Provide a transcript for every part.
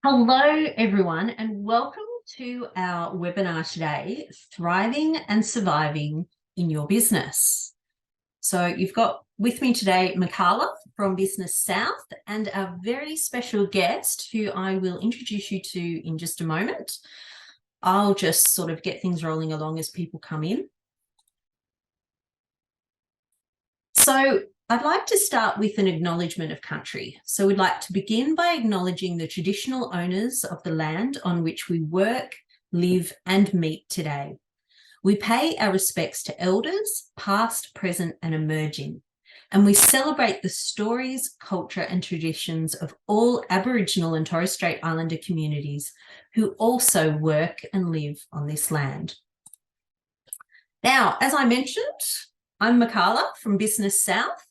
Hello, everyone, and welcome to our webinar today, Thriving and Surviving in Your Business. So you've got with me today, Michaela from Business South and a very special guest who I will introduce you to in just a moment. I'll just sort of get things rolling along as people come in. So I'd like to start with an acknowledgement of country. So we'd like to begin by acknowledging the traditional owners of the land on which we work, live and meet today. We pay our respects to elders, past, present and emerging, and we celebrate the stories, culture and traditions of all Aboriginal and Torres Strait Islander communities who also work and live on this land. Now, as I mentioned, I'm Michaela from Business South,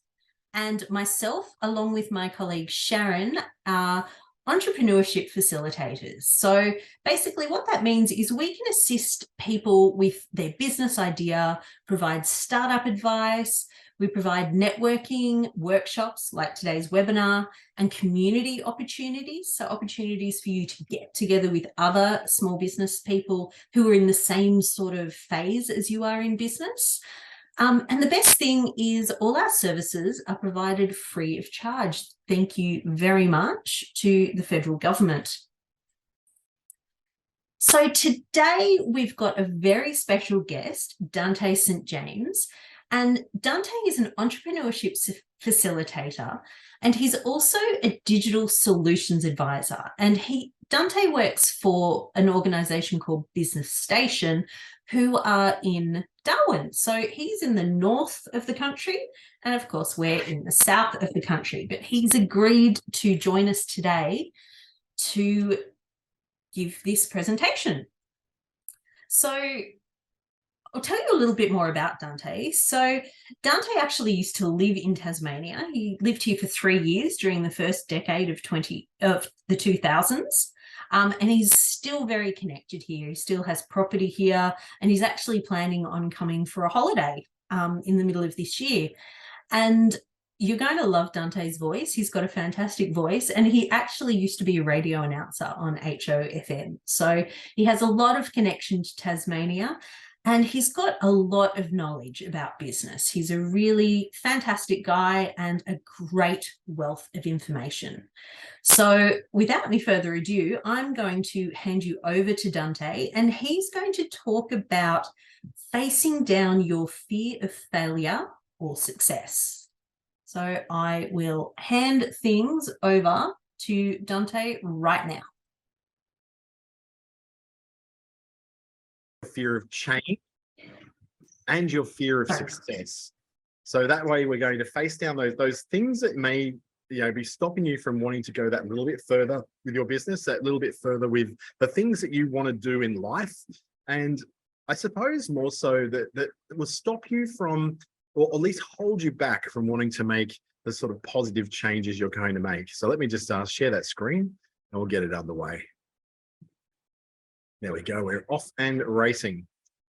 and myself, along with my colleague Sharon, are entrepreneurship facilitators. So basically what that means is we can assist people with their business idea, provide startup advice, we provide networking, workshops like today's webinar, and community opportunities. So opportunities for you to get together with other small business people who are in the same sort of phase as you are in business. And the best thing is all our services are provided free of charge. Thank you very much to the federal government. So today we've got a very special guest, Dante St. James, and Dante is an entrepreneurship facilitator, and he's also a digital solutions advisor. And Dante works for an organisation called Business Station, who are in Darwin. So he's in the north of the country, and of course we're in the south of the country, but he's agreed to join us today to give this presentation. So I'll tell you a little bit more about Dante. So Dante actually used to live in Tasmania. He lived here for 3 years during the first decade of the 2000s. And he's still very connected here. He still has property here, and he's actually planning on coming for a holiday in the middle of this year. And you're going to love Dante's voice. He's got a fantastic voice, and he actually used to be a radio announcer on HOFM. So he has a lot of connection to Tasmania, and he's got a lot of knowledge about business. He's a really fantastic guy and a great wealth of information. So without any further ado, I'm going to hand you over to Dante, and he's going to talk about facing down your fear of failure or success. So I will hand things over to Dante right now. Fear of change and your fear of success. So that way we're going to face down those things that may be stopping you from wanting to go that little bit further with your business, that little bit further with the things that you want to do in life. And I suppose more so that will stop you from, or at least hold you back from wanting to make the sort of positive changes you're going to make. So let me just share that screen and we'll get it underway. There we go. We're off and racing.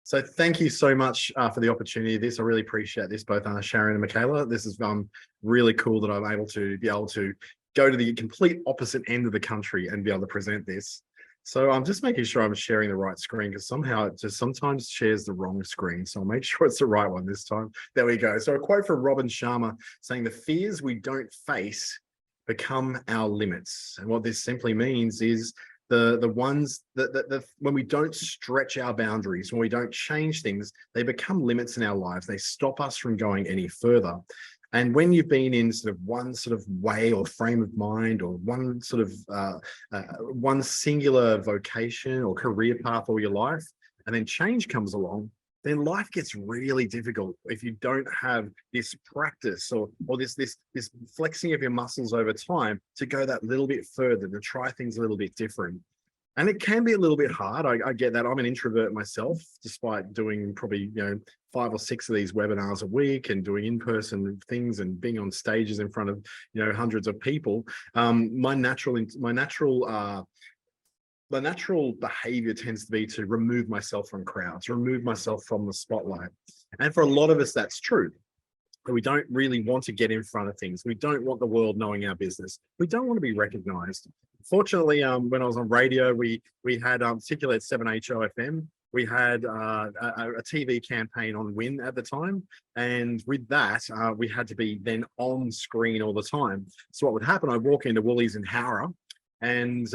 So thank you so much for the opportunity of this. I really appreciate this, both Sharon and Michaela. This is really cool that I'm able to go to the complete opposite end of the country and be able to present this. So I'm just making sure I'm sharing the right screen, because somehow it just sometimes shares the wrong screen. So I'll make sure it's the right one this time. There we go. So a quote from Robin Sharma saying, "The fears we don't face become our limits." And what this simply means is the ones that when we don't stretch our boundaries, when we don't change things, they become limits in our lives. They stop us from going any further. And when you've been in sort of one sort of way or frame of mind, or one sort of one singular vocation or career path all your life, and then change comes along, then life gets really difficult if you don't have this practice or this flexing of your muscles over time to go that little bit further, to try things a little bit different. And it can be a little bit hard. I get that. I'm an introvert myself, despite doing probably 5 or 6 of these webinars a week and doing in-person things and being on stages in front of hundreds of people. My natural behavior tends to be to remove myself from crowds, remove myself from the spotlight. And for a lot of us, that's true. We don't really want to get in front of things. We don't want the world knowing our business. We don't want to be recognized. Fortunately, when I was on radio, we had particularly at 7HOFM, we had a TV campaign on Win at the time, and with that, we had to be then on screen all the time. So what would happen? I'd walk into Woolies in Howrah, and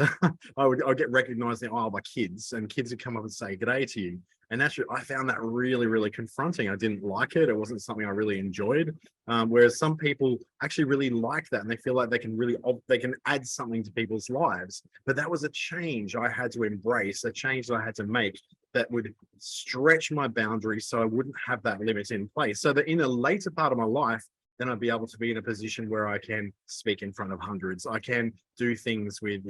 I'd get recognised in the aisle by kids, and kids would come up and say "G'day" to you. And that's I found that really, really confronting. I didn't like it. It wasn't something I really enjoyed. Whereas some people actually really like that, and they feel like they can add something to people's lives. But that was a change I had to embrace, a change that I had to make that would stretch my boundaries so I wouldn't have that limit in place. So that in a later part of my life, then I'd be able to be in a position where I can speak in front of hundreds. I can do things with,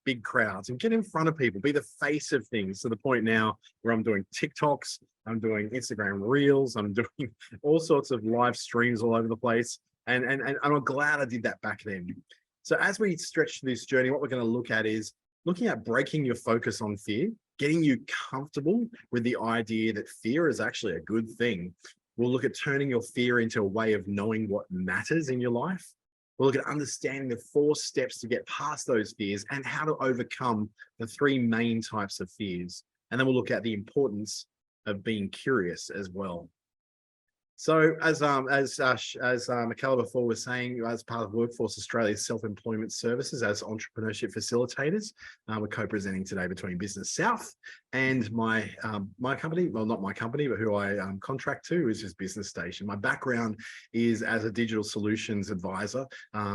big crowds and get in front of people, be the face of things, to the point now where I'm doing TikToks, I'm doing Instagram Reels, I'm doing all sorts of live streams all over the place. And I'm glad I did that back then. So as we stretch this journey, what we're going to look at is looking at breaking your focus on fear, getting you comfortable with the idea that fear is actually a good thing. We'll look at turning your fear into a way of knowing what matters in your life. We'll look at understanding the 4 steps to get past those fears and how to overcome the 3 main types of fears. And then we'll look at the importance of being curious as well. So as Michaela before was saying, as part of Workforce Australia's self-employment services as entrepreneurship facilitators, we're co-presenting today between Business South and my company. Well, not my company, but who I contract to, is just Business Station. My background is as a digital solutions advisor,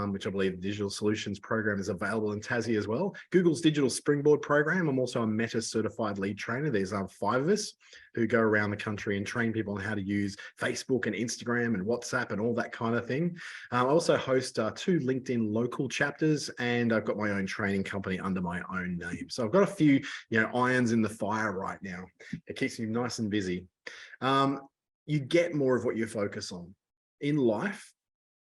which I believe the digital solutions program is available in Tassie as well. Google's digital springboard program. I'm also a Meta certified lead trainer. There's 5 of us who go around the country and train people on how to use Facebook and Instagram and WhatsApp and all that kind of thing. I also host 2 LinkedIn local chapters, and I've got my own training company under my own name. So I've got a few, irons in the fire right now. It keeps me nice and busy. You get more of what you focus on. In life,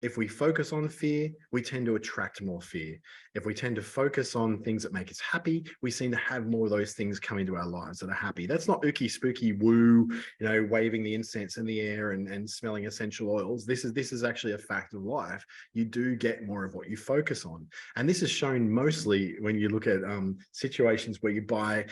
if we focus on fear, we tend to attract more fear. If we tend to focus on things that make us happy, we seem to have more of those things come into our lives that are happy. That's not ooky spooky woo, waving the incense in the air and smelling essential oils. This is actually a fact of life. You do get more of what you focus on. And this is shown mostly when you look at situations where you buy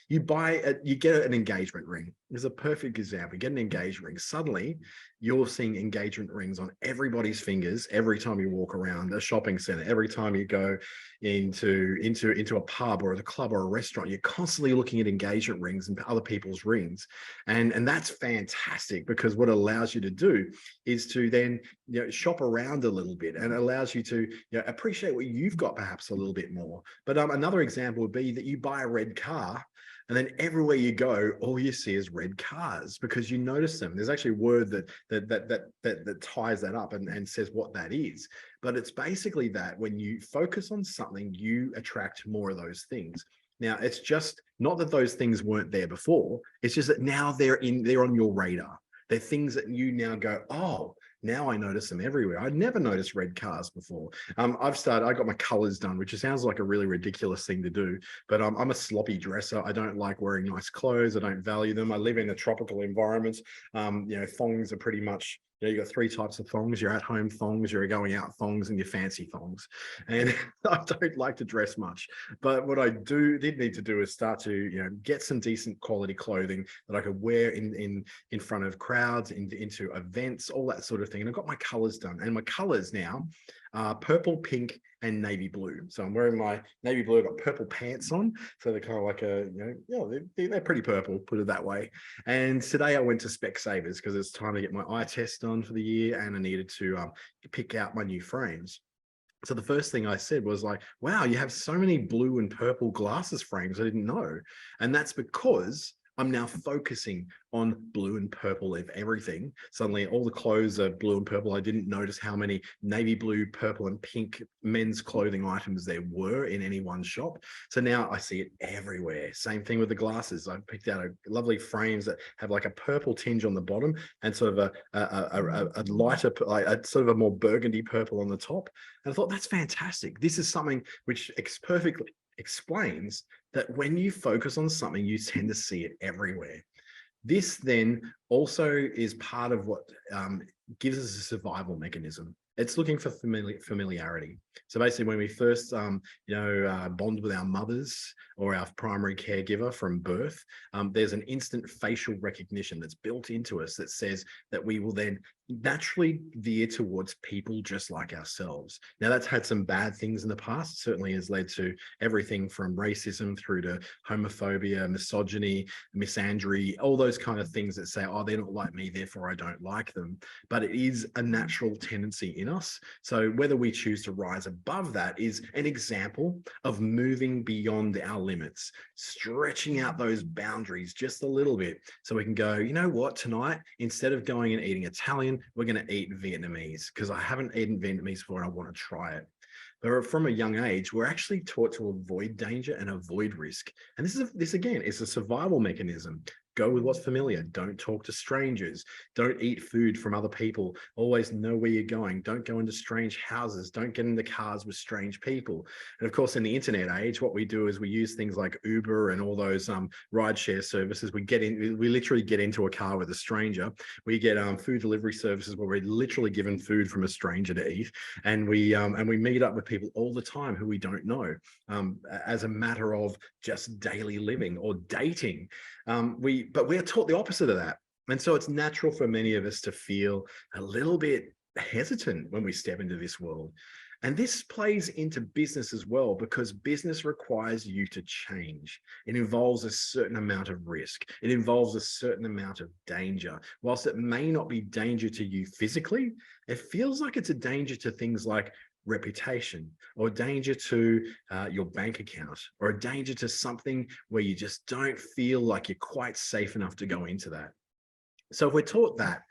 you get an engagement ring. There's a perfect example. You get an engagement ring. Suddenly, you're seeing engagement rings on everybody's fingers every time you walk around a shopping center, every time you go into a pub or a club or a restaurant. You're constantly looking at engagement rings and other people's rings. And that's fantastic, because what it allows you to do is to then shop around a little bit, and it allows you to appreciate what you've got perhaps a little bit more. But another example would be that you buy a red car, and then everywhere you go, all you see is red cars because you notice them. There's actually a word that ties that up and says what that is. But it's basically that when you focus on something, you attract more of those things. Now, it's just not that those things weren't there before. It's just that now they're on your radar. They're things that you now go, oh, now I notice them everywhere. I'd never noticed red cars before. I got my colors done, which sounds like a really ridiculous thing to do, but I'm a sloppy dresser. I don't like wearing nice clothes. I don't value them. I live in a tropical environment. Thongs are pretty much, you got 3 types of thongs: your at-home thongs, your going out thongs, and your fancy thongs. And I don't like to dress much. But what I did need to do is start to, get some decent quality clothing that I could wear in front of crowds, into events, all that sort of thing. And I've got my colors done. And my colors now are purple, pink, and navy blue. So I'm wearing my navy blue. I've got purple pants on. So they're kind of like they're pretty purple, put it that way. And today I went to Specsavers because it's time to get my eye test done for the year, and I needed to pick out my new frames. So the first thing I said was like, wow, you have so many blue and purple glasses frames. I didn't know. And that's because I'm now focusing on blue and purple of everything. Suddenly all the clothes are blue and purple. I didn't notice how many navy blue, purple, and pink men's clothing items there were in any one shop. So now I see it everywhere. Same thing with the glasses. I picked out lovely frames that have like a purple tinge on the bottom and sort of a lighter, sort of a more burgundy purple on the top. And I thought, that's fantastic. This is something which perfectly explains that when you focus on something, you tend to see it everywhere. This then also is part of what gives us a survival mechanism. It's looking for familiarity. So basically, when we first, bond with our mothers or our primary caregiver from birth, there's an instant facial recognition that's built into us that says that we will then naturally veer towards people just like ourselves. Now, that's had some bad things in the past. It certainly has led to everything from racism through to homophobia, misogyny, misandry, all those kind of things that say, oh, they're not like me, therefore I don't like them. But it is a natural tendency in us. So whether we choose to rise above that is an example of moving beyond our limits, stretching out those boundaries just a little bit so we can go, you know what, tonight, instead of going and eating Italian, we're going to eat Vietnamese because I haven't eaten Vietnamese before and I want to try it. But from a young age, we're actually taught to avoid danger and avoid risk. And this again is a survival mechanism. Go with what's familiar. Don't talk to strangers. Don't eat food from other people. Always know where you're going. Don't go into strange houses. Don't get into cars with strange people. And of course, in the internet age, what we do is we use things like Uber and all those rideshare services. We literally get into a car with a stranger. We get food delivery services where we're literally given food from a stranger to eat, and we meet up with people all the time who we don't know, as a matter of just daily living or dating. But we're taught the opposite of that. And so it's natural for many of us to feel a little bit hesitant when we step into this world. And this plays into business as well, because business requires you to change. It involves a certain amount of risk. It involves a certain amount of danger. Whilst it may not be danger to you physically, it feels like it's a danger to things like reputation, or danger to your bank account, or a danger to something where you just don't feel like you're quite safe enough to go into that. So if we're taught that,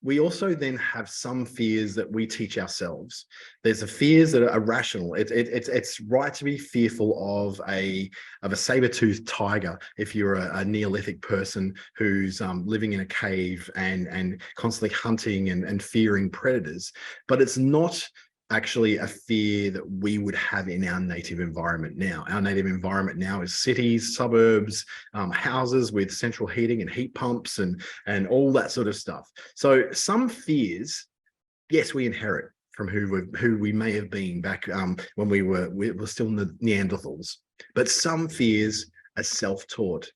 we also then have some fears that we teach ourselves. There's the fears that are irrational. It's right to be fearful of a saber-toothed tiger if you're a Neolithic person who's living in a cave and constantly hunting and fearing predators. But it's not actually a fear that we would have in our native environment now. Our native environment now is cities, suburbs, houses with central heating and heat pumps and all that sort of stuff. So some fears, yes, we inherit from who we may have been back when we were still Neanderthals. But some fears are self-taught.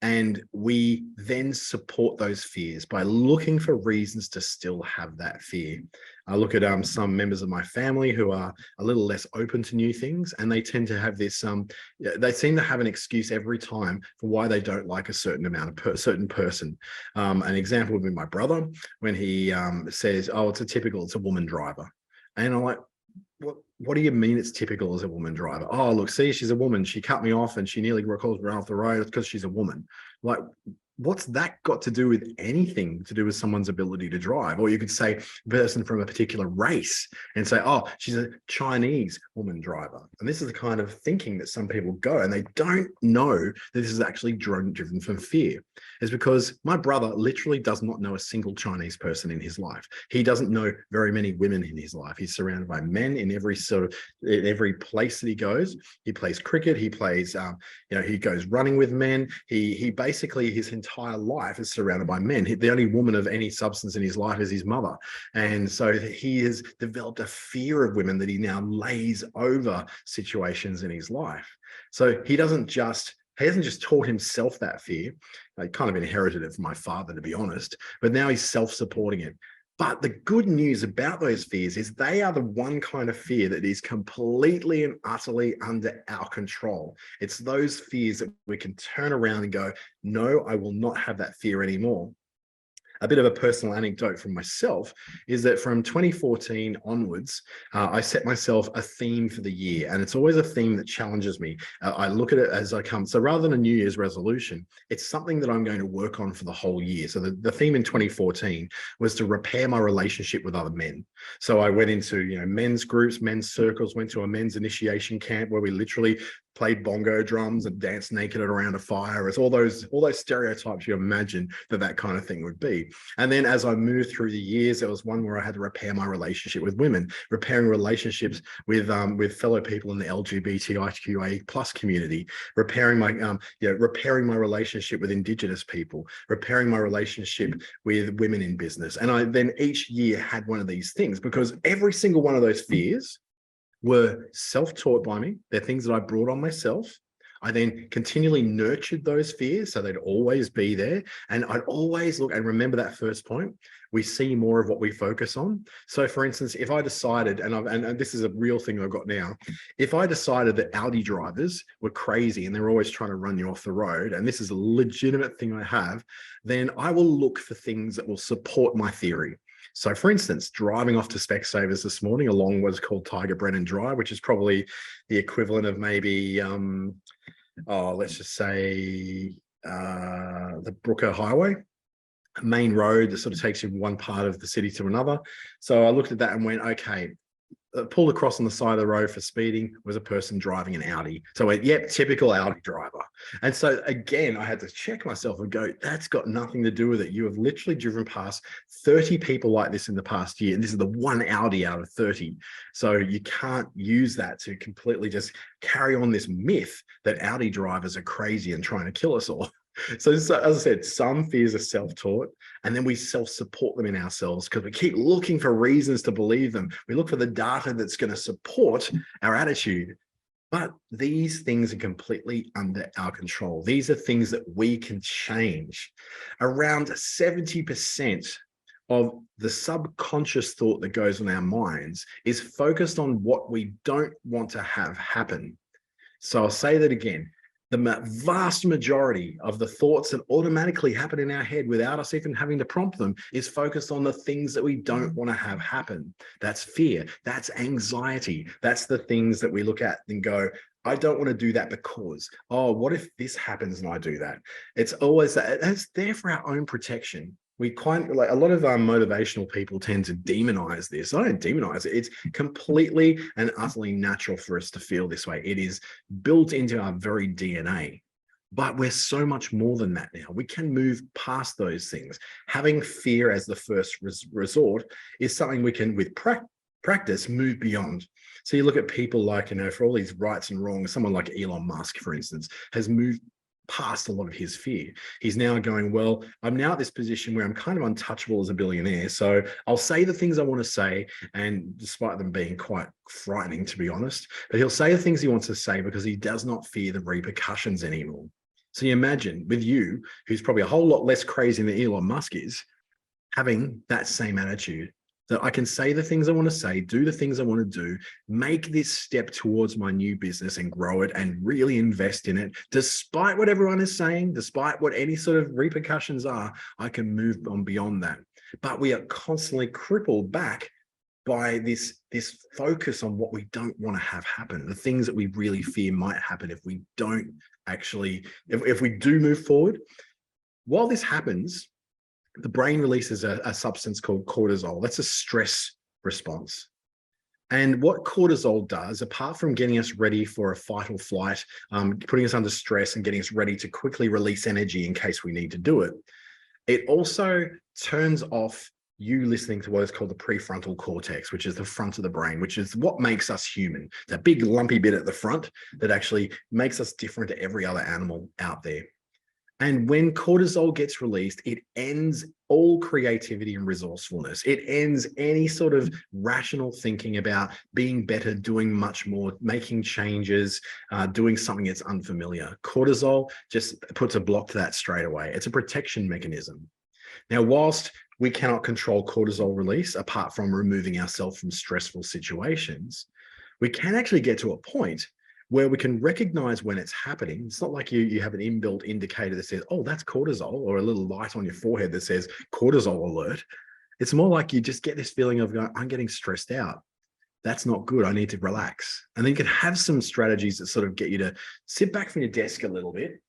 And we then support those fears by looking for reasons to still have that fear. I look at some members of my family who are a little less open to new things, and they tend to have this, they seem to have an excuse every time for why they don't like a certain certain person. An example would be my brother, when he says, oh, it's a woman driver. And I'm like, what do you mean it's typical as a woman driver? Oh, look, see, she's a woman. She cut me off and she nearly calls me off the road. It's because she's a woman. Like, what's that got to do with anything to do with someone's ability to drive? Or you could say a person from a particular race and say, oh, she's a Chinese woman driver. And this is the kind of thinking that some people go, and they don't know that this is actually driven from fear. It's because my brother literally does not know a single Chinese person in his life. He doesn't know very many women in his life. He's surrounded by men in every place that he goes. He plays cricket. He plays, he goes running with men. He basically, his entire life is surrounded by men. The only woman of any substance in his life is his mother. And so he has developed a fear of women that he now lays over situations in his life. So he hasn't just taught himself that fear. I kind of inherited it from my father, to be honest, but now he's self-supporting it. But the good news about those fears is they are the one kind of fear that is completely and utterly under our control. It's those fears that we can turn around and go, no, I will not have that fear anymore. A bit of a personal anecdote from myself is that from 2014 onwards, I set myself a theme for the year, and it's always a theme that challenges me. I look at it as I come. So rather than a New Year's resolution, it's something that I'm going to work on for the whole year. So the theme in 2014 was to repair my relationship with other men. So I went into men's groups, men's circles, went to a men's initiation camp where we literally played bongo drums and danced naked around a fire. It's all those stereotypes you imagine that kind of thing would be. And then as I moved through the years, there was one where I had to repair my relationship with women, repairing relationships with fellow people in the LGBTIQA plus community, repairing my relationship with Indigenous people, repairing my relationship with women in business. And I then each year had one of these things, because every single one of those fears were self-taught by me. They're things that I brought on myself. I then continually nurtured those fears so they'd always be there. And I'd always look and remember that first point. We see more of what we focus on. So for instance, if I decided, and this is a real thing I've got now, if I decided that Audi drivers were crazy and they're always trying to run you off the road, and this is a legitimate thing I have, then I will look for things that will support my theory. So for instance, driving off to Specsavers this morning along what's called Tiger Brennan Drive, which is probably the equivalent of maybe, let's just say the Brooker Highway, a main road that sort of takes you from one part of the city to another. So I looked at that and went, okay, pulled across on the side of the road for speeding was a person driving an Audi. So I went, yep, typical Audi driver. And so again, I had to check myself and go, that's got nothing to do with it. You have literally driven past 30 people like this in the past year. And this is the one Audi out of 30. So you can't use that to completely just carry on this myth that Audi drivers are crazy and trying to kill us all. So as I said, some fears are self-taught, and then we self-support them in ourselves because we keep looking for reasons to believe them. We look for the data that's going to support our attitude. But these things are completely under our control. These are things that we can change. Around 70% of the subconscious thought that goes on our minds is focused on what we don't want to have happen. So I'll say that again. The vast majority of the thoughts that automatically happen in our head without us even having to prompt them is focused on the things that we don't want to have happen. That's fear. That's anxiety. That's the things that we look at and go, I don't want to do that because, oh, what if this happens and I do that? It's always that. It's there for our own protection. We quite like a lot of motivational people tend to demonize this. I don't demonize it. It's completely and utterly natural for us to feel this way. It is built into our very DNA. But we're so much more than that now. We can move past those things. Having fear as the first resort is something we can, with practice, move beyond. So you look at people like, for all these rights and wrongs, someone like Elon Musk, for instance, has moved past a lot of his fear. He's now going, well, I'm now at this position where I'm kind of untouchable as a billionaire. So I'll say the things I want to say, and despite them being quite frightening, to be honest, but he'll say the things he wants to say because he does not fear the repercussions anymore. So you imagine with you, who's probably a whole lot less crazy than Elon Musk is, having that same attitude. That I can say the things I want to say, do the things I want to do, make this step towards my new business and grow it and really invest in it. Despite what everyone is saying, despite what any sort of repercussions are, I can move on beyond that. But we are constantly crippled back by this focus on what we don't want to have happen, the things that we really fear might happen if we don't actually, if we do move forward. While this happens, the brain releases a substance called cortisol. That's a stress response. And what cortisol does, apart from getting us ready for a fight or flight, putting us under stress and getting us ready to quickly release energy in case we need to do it, it also turns off you listening to what is called the prefrontal cortex, which is the front of the brain, which is what makes us human. That big lumpy bit at the front that actually makes us different to every other animal out there. And when cortisol gets released, it ends all creativity and resourcefulness. It ends any sort of rational thinking about being better, doing much more, making changes, doing something that's unfamiliar. Cortisol just puts a block to that straight away. It's a protection mechanism. Now, whilst we cannot control cortisol release, apart from removing ourselves from stressful situations, we can actually get to a point where we can recognize when it's happening. It's not like you have an inbuilt indicator that says, oh, that's cortisol, or a little light on your forehead that says cortisol alert. It's more like you just get this feeling of going, I'm getting stressed out. That's not good. I need to relax. And then you can have some strategies that sort of get you to sit back from your desk a little bit,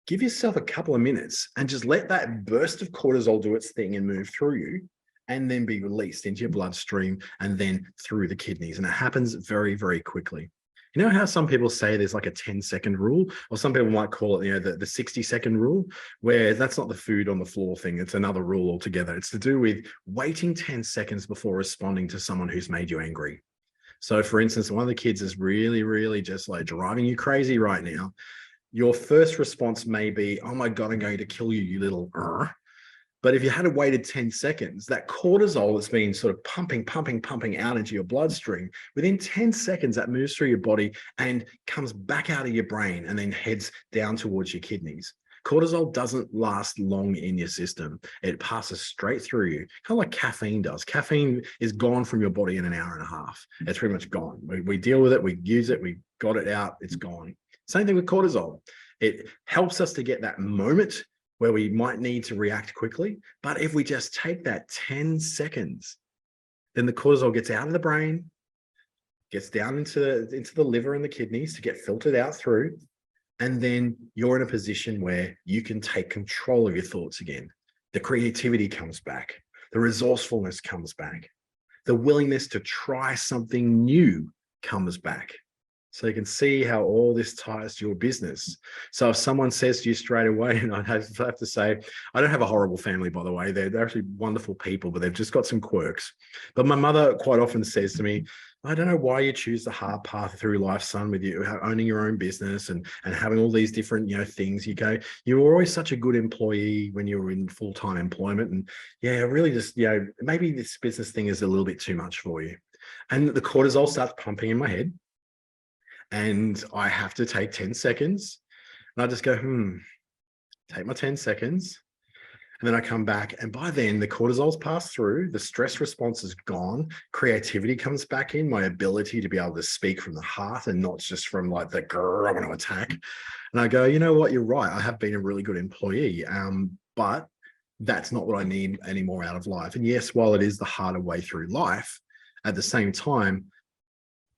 give yourself a couple of minutes and just let that burst of cortisol do its thing and move through you, and then be released into your bloodstream and then through the kidneys. And it happens very, very quickly. You know how some people say there's like a 10-second rule, or some people might call it, the 60-second rule, where that's not the food on the floor thing. It's another rule altogether. It's to do with waiting 10 seconds before responding to someone who's made you angry. So for instance, one of the kids is really, really just like driving you crazy right now. Your first response may be, oh my God, I'm going to kill you, you little. But if you had waited 10 seconds, that cortisol that's been sort of pumping out into your bloodstream, within 10 seconds, that moves through your body and comes back out of your brain and then heads down towards your kidneys. Cortisol doesn't last long in your system. It passes straight through you, kind of like caffeine does. Caffeine is gone from your body in an hour and a half. It's pretty much gone. We deal with it, we use it, we got it out, it's gone. Same thing with cortisol. It helps us to get that moment where we might need to react quickly. But if we just take that 10 seconds, then the cortisol gets out of the brain, gets down into the liver and the kidneys to get filtered out through. And then you're in a position where you can take control of your thoughts again. The creativity comes back. The resourcefulness comes back. The willingness to try something new comes back. So you can see how all this ties to your business. So if someone says to you straight away, and I have to say, I don't have a horrible family, by the way. They're actually wonderful people, but they've just got some quirks. But my mother quite often says to me, I don't know why you choose the hard path through life, son, with you owning your own business and having all these different, things. You go, you were always such a good employee when you were in full-time employment. And yeah, really just, maybe this business thing is a little bit too much for you. And the cortisol starts pumping in my head. And I have to take 10 seconds and I just go, take my 10 seconds. And then I come back, and by then the cortisol's passed through, the stress response is gone, creativity comes back in, my ability to be able to speak from the heart and not just from like the grrr, I want to attack. And I go, you know what, you're right. I have been a really good employee, but that's not what I need anymore out of life. And yes, while it is the harder way through life, at the same time,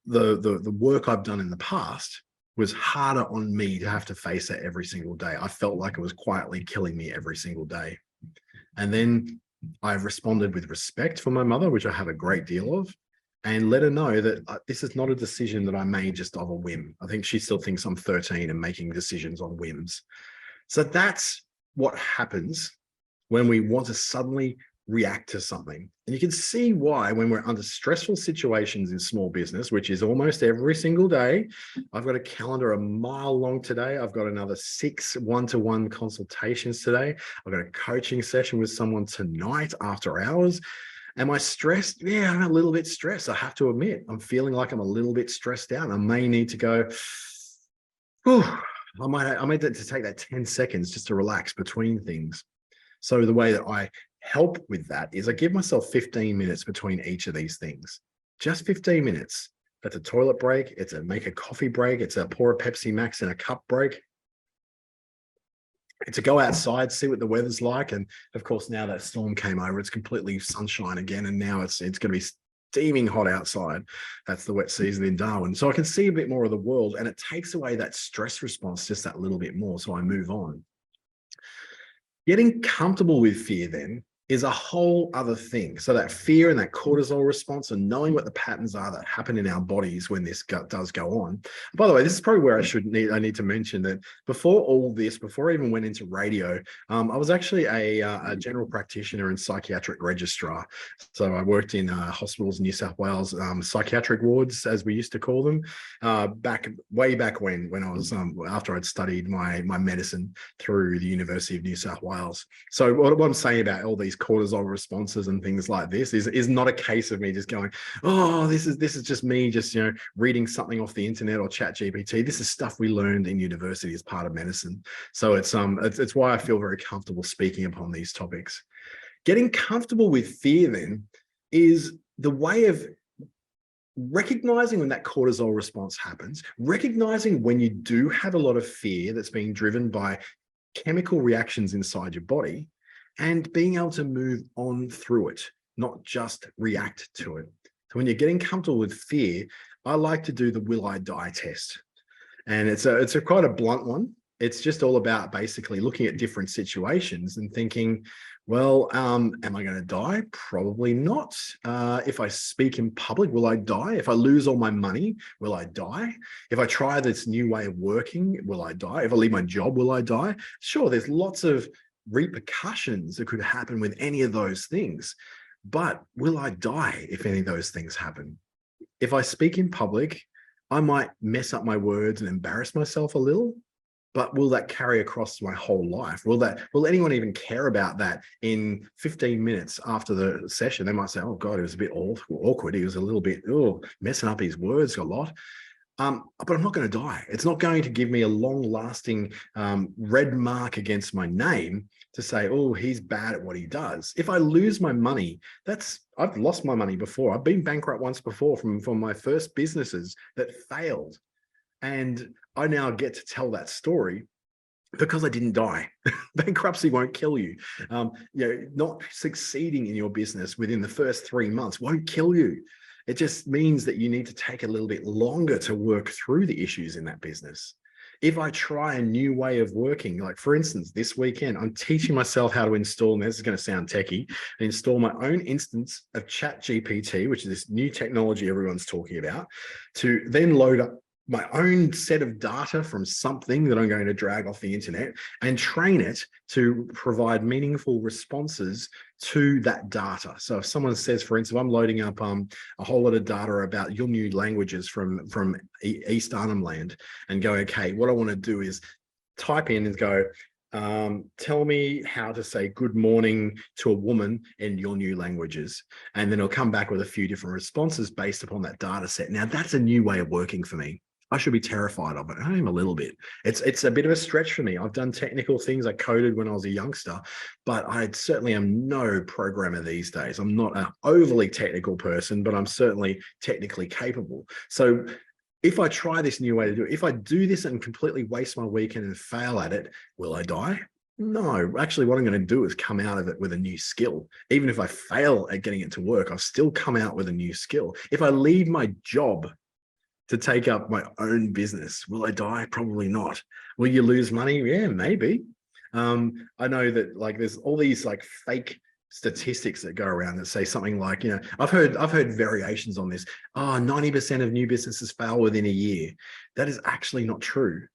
the work I've done in the past was harder on me to have to face it every single day. I felt like it was quietly killing me every single day. And then I've responded with respect for my mother, which I have a great deal of, and let her know that this is not a decision that I made just of a whim. I think she still thinks I'm 13 and making decisions on whims. So that's what happens when we want to suddenly react to something. And you can see why when we're under stressful situations in small business, which is almost every single day. I've got a calendar a mile long today. I've got another 6 one-to-one consultations today. I've got a coaching session with someone tonight after hours. Am I stressed? Yeah, I'm a little bit stressed. I have to admit, I'm feeling like I'm a little bit stressed out. I may need to go, I might need to take that 10 seconds just to relax between things. So the way that I help with that is I give myself 15 minutes between each of these things. Just 15 minutes. That's a toilet break. It's a make a coffee break. It's a pour a Pepsi Max in a cup break. It's a go outside, see what the weather's like. And of course, now that storm came over, it's completely sunshine again. And now it's going to be steaming hot outside. That's the wet season in Darwin. So I can see a bit more of the world, and it takes away that stress response just that little bit more. So I move on. Getting comfortable with fear then is a whole other thing. So that fear and that cortisol response and knowing what the patterns are that happen in our bodies when this does go on. By the way, this is probably where I need to mention that before all this, before I even went into radio, I was actually a general practitioner and psychiatric registrar. So I worked in hospitals in New South Wales, psychiatric wards, as we used to call them, way back when I was, after I'd studied my medicine through the University of New South Wales. So what I'm saying about all these cortisol responses and things like this is not a case of me just going, oh, this is just me just reading something off the internet or chat GPT. This is stuff we learned in university as part of medicine. So it's why I feel very comfortable speaking upon these topics. Getting comfortable with fear then is the way of recognizing when that cortisol response happens, recognizing when you do have a lot of fear that's being driven by chemical reactions inside your body, and being able to move on through it, not just react to it. So when you're getting comfortable with fear, I like to do the will I die test. And it's a quite a blunt one, It's just all about basically looking at different situations and thinking, well, am I going to die? Probably not. If I speak in public, will I die? If I lose all my money, will I die? If I try this new way of working, will I die? If I leave my job, will I die? Sure, there's lots of repercussions that could happen with any of those things. But will I die if any of those things happen? If I speak in public, I might mess up my words and embarrass myself a little, but will that carry across my whole life? Will anyone even care about that in 15 minutes after the session? They might say, oh God, it was a bit awkward. He was a little bit messing up his words a lot. But I'm not going to die. It's not going to give me a long-lasting red mark against my name to say, oh, he's bad at what he does. If I lose my money, I've lost my money before. I've been bankrupt once before from my first businesses that failed. And I now get to tell that story because I didn't die. Bankruptcy won't kill you. Not succeeding in your business within the first 3 months won't kill you. It just means that you need to take a little bit longer to work through the issues in that business. If I try a new way of working, like for instance, this weekend, I'm teaching myself how to install, and this is going to sound techie, install my own instance of ChatGPT, which is this new technology everyone's talking about, to then load up my own set of data from something that I'm going to drag off the internet and train it to provide meaningful responses to that data. So if someone says, for instance, I'm loading up a whole lot of data about your new languages from East Arnhem Land and go, okay, what I want to do is type in and go, tell me how to say good morning to a woman in your new languages. And then it'll come back with a few different responses based upon that data set. Now that's a new way of working for me. I should be terrified of it. I am a little bit. It's a bit of a stretch for me. I've done technical things. I coded when I was a youngster, but I certainly am no programmer these days. I'm not an overly technical person, but I'm certainly technically capable. So if I try this new way to do it, if I do this and completely waste my weekend and fail at it, will I die? No, actually what I'm going to do is come out of it with a new skill. Even if I fail at getting it to work, I've still come out with a new skill. If I leave my job to take up my own business, will I die? Probably not. Will you lose money? Yeah, maybe. I know that like there's all these like fake statistics that go around that say something like, I've heard variations on this. 90% of new businesses fail within a year. That is actually not true.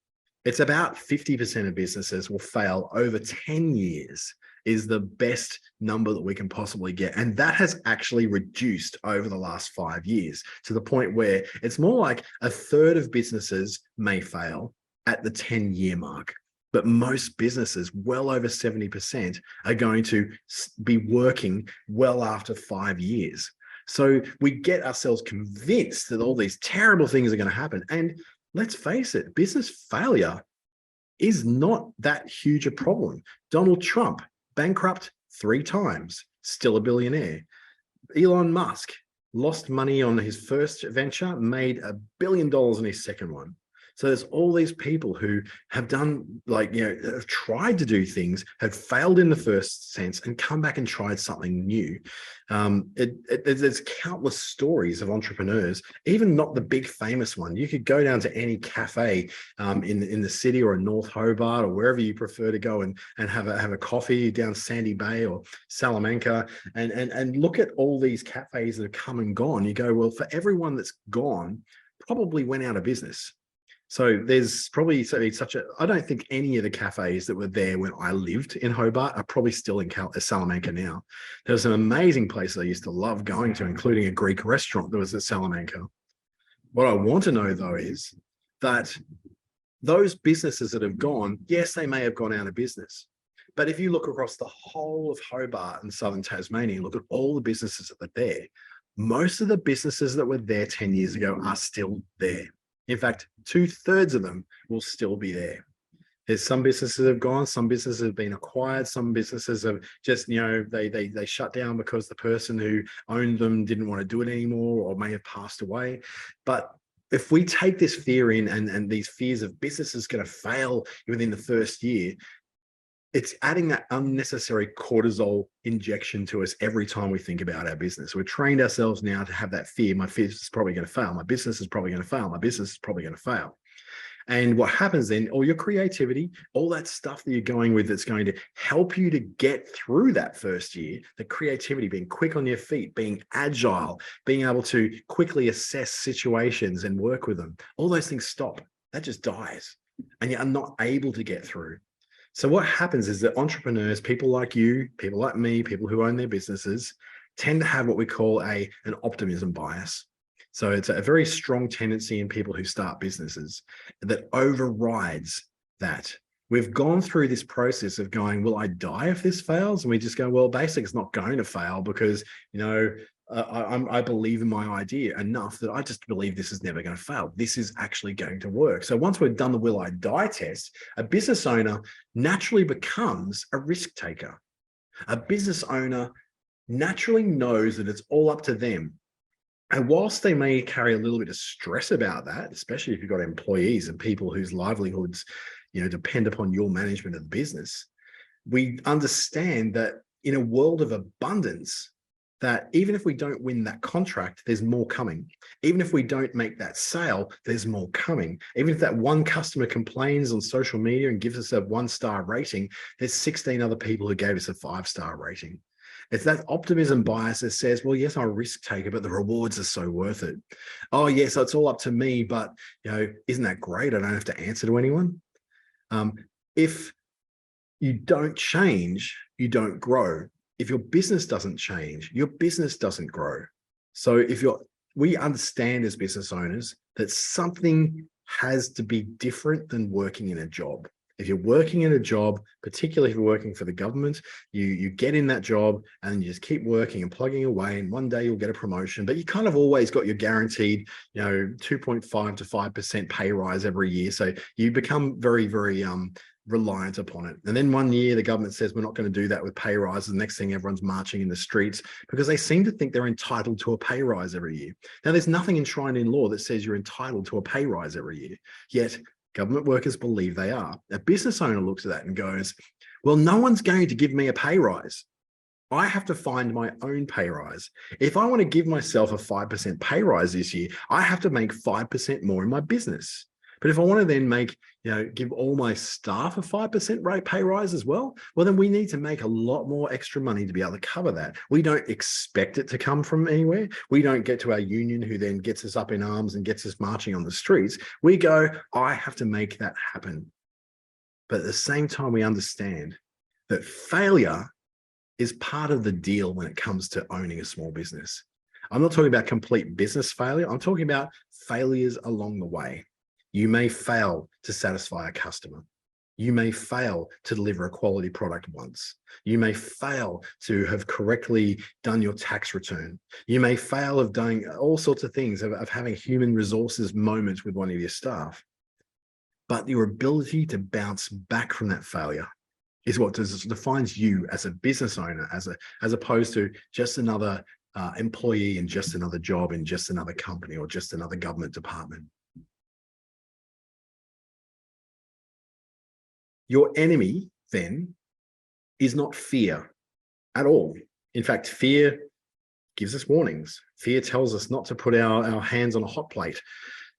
It's about 50% of businesses will fail over 10 years is the best number that we can possibly get. And that has actually reduced over the last 5 years to the point where it's more like a third of businesses may fail at the 10-year mark. But most businesses, well over 70%, are going to be working well after 5 years. So we get ourselves convinced that all these terrible things are going to happen. And let's face it, business failure is not that huge a problem. Donald Trump, bankrupt 3 times, still a billionaire. Elon Musk lost money on his first venture, made $1 billion in his second one. So there's all these people who have done have tried to do things, have failed in the first sense and come back and tried something new. There's countless stories of entrepreneurs, even not the big famous one. You could go down to any cafe in the city or in North Hobart or wherever you prefer to go and have a coffee down Sandy Bay or Salamanca and look at all these cafes that have come and gone. You go, well, for everyone that's gone, probably went out of business. So there's probably I don't think any of the cafes that were there when I lived in Hobart are probably still in Salamanca now. There's some amazing places I used to love going to, including a Greek restaurant that was at Salamanca. What I want to know though is that those businesses that have gone, yes, they may have gone out of business. But if you look across the whole of Hobart and southern Tasmania, look at all the businesses that are there, most of the businesses that were there 10 years ago are still there. In fact, 2/3 of them will still be there. There's some businesses that have gone, some businesses have been acquired, some businesses have just, they shut down because the person who owned them didn't want to do it anymore or may have passed away. But if we take this fear in and these fears of businesses going to fail within the first year, it's adding that unnecessary cortisol injection to us every time we think about our business. We've trained ourselves now to have that fear. My business is probably going to fail. My business is probably going to fail. My business is probably going to fail. And what happens then, all your creativity, all that stuff that you're going with that's going to help you to get through that first year, the creativity, being quick on your feet, being agile, being able to quickly assess situations and work with them, all those things stop. That just dies. And you are not able to get through. So what happens is that entrepreneurs, people like you, people like me, people who own their businesses, tend to have what we call an optimism bias. So it's a very strong tendency in people who start businesses that overrides that. We've gone through this process of going, will I die if this fails? And we just go, well, basically it's not going to fail because, I believe in my idea enough that I just believe this is never going to fail. This is actually going to work. So once we've done the will I die test, a business owner naturally becomes a risk taker. A business owner naturally knows that it's all up to them. And whilst they may carry a little bit of stress about that, especially if you've got employees and people whose livelihoods, depend upon your management of the business, we understand that in a world of abundance, that even if we don't win that contract, there's more coming. Even if we don't make that sale, there's more coming. Even if that one customer complains on social media and gives us a 1-star rating, there's 16 other people who gave us a 5-star rating. It's that optimism bias that says, well, yes, I'm a risk taker, but the rewards are so worth it. Oh, yes, it's all up to me, but isn't that great? I don't have to answer to anyone. If you don't change, you don't grow. If your business doesn't change, your business doesn't grow. So we understand as business owners that something has to be different than working in a job. If you're working in a job, particularly if you're working for the government, you get in that job and you just keep working and plugging away, and one day you'll get a promotion, but you kind of always got your guaranteed, 2.5 to 5% pay rise every year. So you become very, very reliant upon it. And then one year the government says, we're not going to do that with pay rises. The next thing, everyone's marching in the streets because they seem to think they're entitled to a pay rise every year. Now, there's nothing enshrined in law that says you're entitled to a pay rise every year, yet government workers believe they are. A business owner looks at that and goes, well, no one's going to give me a pay rise. I have to find my own pay rise. If I want to give myself a 5% pay rise this year, I have to make 5% more in my business. But if I want to then give all my staff a 5% rate pay rise as well, then we need to make a lot more extra money to be able to cover that. We don't expect it to come from anywhere. We don't get to our union who then gets us up in arms and gets us marching on the streets. We go, I have to make that happen. But at the same time, we understand that failure is part of the deal when it comes to owning a small business. I'm not talking about complete business failure. I'm talking about failures along the way. You may fail to satisfy a customer. You may fail to deliver a quality product once. You may fail to have correctly done your tax return. You may fail of doing all sorts of things, of having human resources moments with one of your staff. But your ability to bounce back from that failure is what defines you as a business owner, as opposed to just another employee in just another job in just another company or just another government department. Your enemy, then, is not fear at all. In fact, fear gives us warnings. Fear tells us not to put our hands on a hot plate.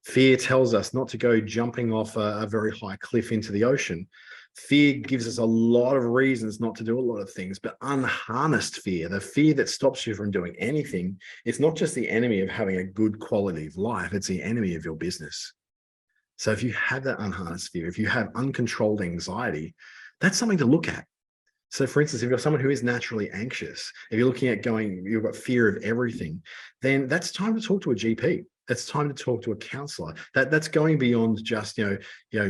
Fear tells us not to go jumping off a very high cliff into the ocean. Fear gives us a lot of reasons not to do a lot of things, but unharnessed fear, the fear that stops you from doing anything, it's not just the enemy of having a good quality of life, it's the enemy of your business. So if you have that unharnessed fear, if you have uncontrolled anxiety, that's something to look at. So for instance, if you're someone who is naturally anxious, if you're looking at you've got fear of everything, then that's time to talk to a GP. It's time to talk to a counselor. That's going beyond just,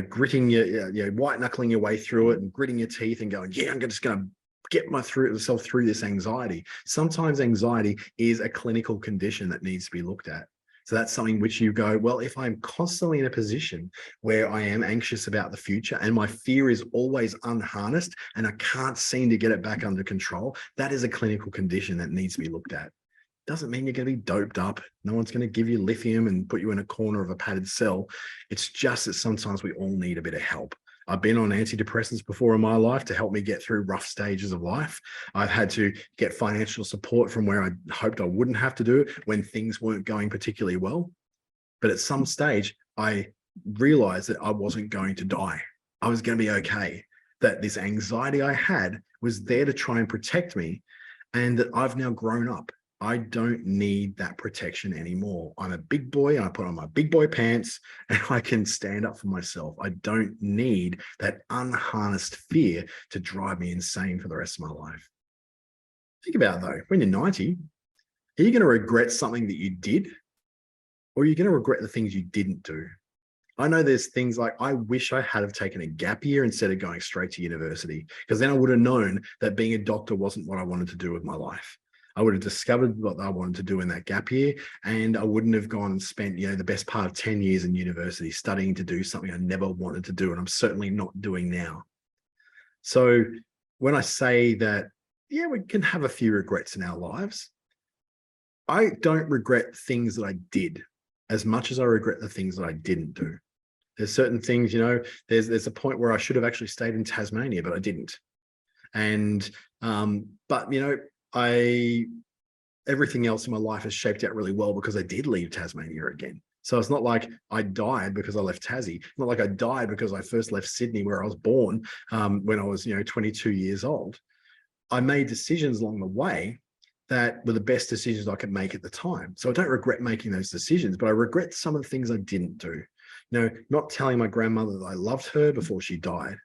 gritting white knuckling your way through it and gritting your teeth and going, yeah, I'm just going to get myself through this anxiety. Sometimes anxiety is a clinical condition that needs to be looked at. So that's something which you go, well, if I'm constantly in a position where I am anxious about the future and my fear is always unharnessed and I can't seem to get it back under control, that is a clinical condition that needs to be looked at. Doesn't mean you're going to be doped up. No one's going to give you lithium and put you in a corner of a padded cell. It's just that sometimes we all need a bit of help. I've been on antidepressants before in my life to help me get through rough stages of life. I've had to get financial support from where I hoped I wouldn't have to do it when things weren't going particularly well. But at some stage, I realize that I wasn't going to die. I was going to be okay. That this anxiety I had was there to try and protect me, and that I've now grown up. I don't need that protection anymore. I'm a big boy. I put on my big boy pants and I can stand up for myself. I don't need that unharnessed fear to drive me insane for the rest of my life. Think about it though, when you're 90, are you going to regret something that you did, or are you going to regret the things you didn't do? I know there's things like, I wish I had have taken a gap year instead of going straight to university, because then I would have known that being a doctor wasn't what I wanted to do with my life. I would have discovered what I wanted to do in that gap year, and I wouldn't have gone and spent, the best part of 10 years in university studying to do something I never wanted to do, and I'm certainly not doing now. So when I say that, yeah, we can have a few regrets in our lives, I don't regret things that I did as much as I regret the things that I didn't do. There's certain things, there's a point where I should have actually stayed in Tasmania, but I didn't. And, but, everything else in my life has shaped out really well because I did leave Tasmania again. So it's not like I died because I left Tassie. It's not like I died because I first left Sydney, where I was born, when I was, 22 years old. I made decisions along the way that were the best decisions I could make at the time. So I don't regret making those decisions, but I regret some of the things I didn't do. Not telling my grandmother that I loved her before she died.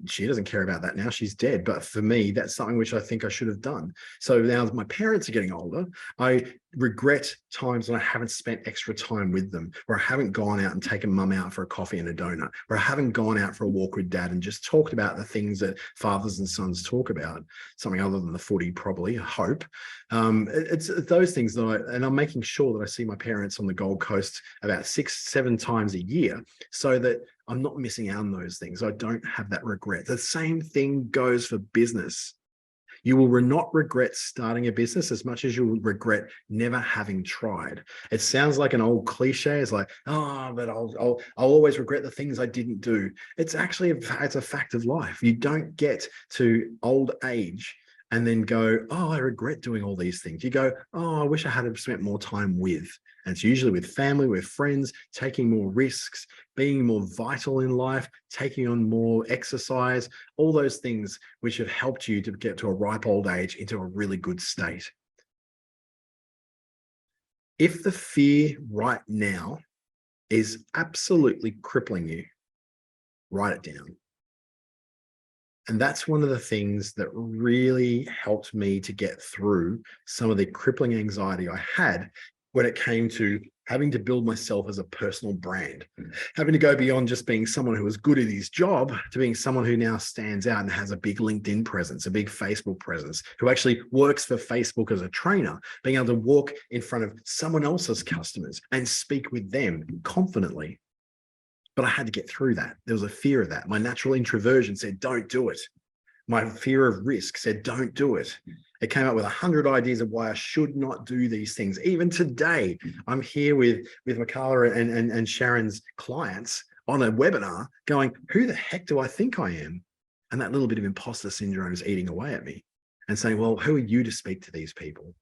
She doesn't care about that now. She's dead. But for me, that's something which I think I should have done. So now that my parents are getting older, I regret times when I haven't spent extra time with them, where I haven't gone out and taken mum out for a coffee and a donut, where I haven't gone out for a walk with dad and just talked about the things that fathers and sons talk about, something other than the footy, probably, I hope. It's those things that and I'm making sure that I see my parents on the Gold Coast about 6-7 times a year, so that I'm not missing out on those things. I don't have that regret. The same thing goes for business. You will not regret starting a business as much as you will regret never having tried. It sounds like an old cliche. It's like, but I'll always regret the things I didn't do. It's actually it's a fact of life. You don't get to old age and then go, I regret doing all these things. You go, I wish I had spent more time with. And it's usually with family, with friends, taking more risks, being more vital in life, taking on more exercise, all those things which have helped you to get to a ripe old age into a really good state. If the fear right now is absolutely crippling you, write it down. And that's one of the things that really helped me to get through some of the crippling anxiety I had when it came to having to build myself as a personal brand, having to go beyond just being someone who was good at his job to being someone who now stands out and has a big LinkedIn presence, a big Facebook presence, who actually works for Facebook as a trainer, being able to walk in front of someone else's customers and speak with them confidently. But I had to get through that. There was a fear of that. My natural introversion said, don't do it. My fear of risk said, don't do it. It came up with 100 ideas of why I should not do these things. Even today, I'm here with Michaela and Sharon's clients on a webinar going, who the heck do I think I am? And that little bit of imposter syndrome is eating away at me and saying, well, who are you to speak to these people?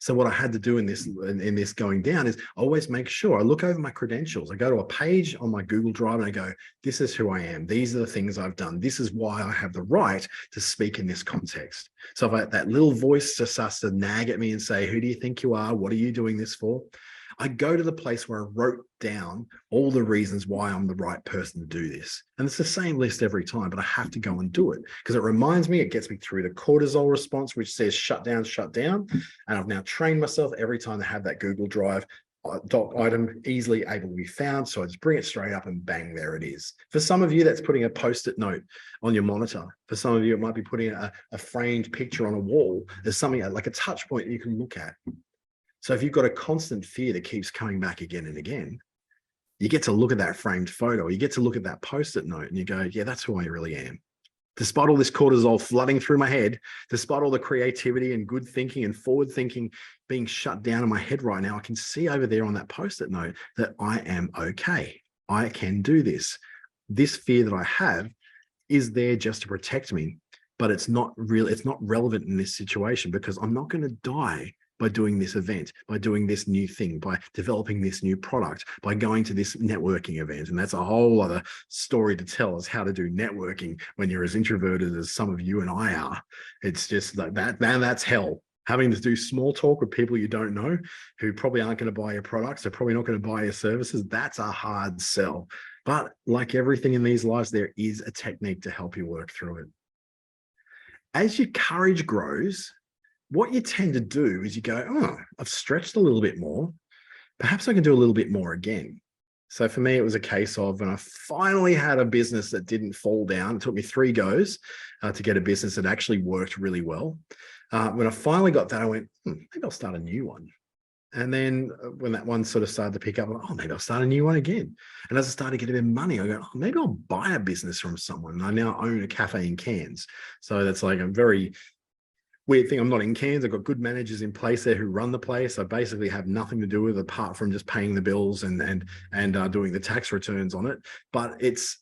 So what I had to do in this going down is always make sure I look over my credentials. I go to a page on my Google Drive and I go, this is who I am. These are the things I've done. This is why I have the right to speak in this context. So if that little voice just starts to nag at me and say, who do you think you are? What are you doing this for? I go to the place where I wrote down all the reasons why I'm the right person to do this. And it's the same list every time, but I have to go and do it because it reminds me, it gets me through the cortisol response, which says shut down, shut down. And I've now trained myself every time to have that Google Drive doc item easily able to be found. So I just bring it straight up and bang, there it is. For some of you, that's putting a post-it note on your monitor. For some of you, it might be putting a framed picture on a wall. There's something like a touch point you can look at. So if you've got a constant fear that keeps coming back again and again, you get to look at that framed photo, you get to look at that post-it note and you go, yeah, that's who I really am. Despite all this cortisol flooding through my head, despite all the creativity and good thinking and forward thinking being shut down in my head right now, I can see over there on that post-it note that I am okay. I can do this. This fear that I have is there just to protect me, but it's not relevant in this situation because I'm not going to die by doing this event, by doing this new thing, by developing this new product, by going to this networking event. And that's a whole other story to tell, is how to do networking when you're as introverted as some of you and I are. It's just like that, man, that's hell. Having to do small talk with people you don't know, who probably aren't going to buy your products, they're probably not going to buy your services. That's a hard sell. But like everything in these lives, there is a technique to help you work through it. As your courage grows, what you tend to do is you go, oh, I've stretched a little bit more. Perhaps I can do a little bit more again. So for me, it was a case of when I finally had a business that didn't fall down. It took me 3 goes to get a business that actually worked really well. When I finally got that, I went, maybe I'll start a new one. And then when that one sort of started to pick up, I'm like, oh, maybe I'll start a new one again. And as I started getting money, I go, oh, maybe I'll buy a business from someone. And I now own a cafe in Cairns. So that's like a very weird thing. I'm not in Cairns. I've got good managers in place there who run the place. I basically have nothing to do with it apart from just paying the bills and doing the tax returns on it. But it's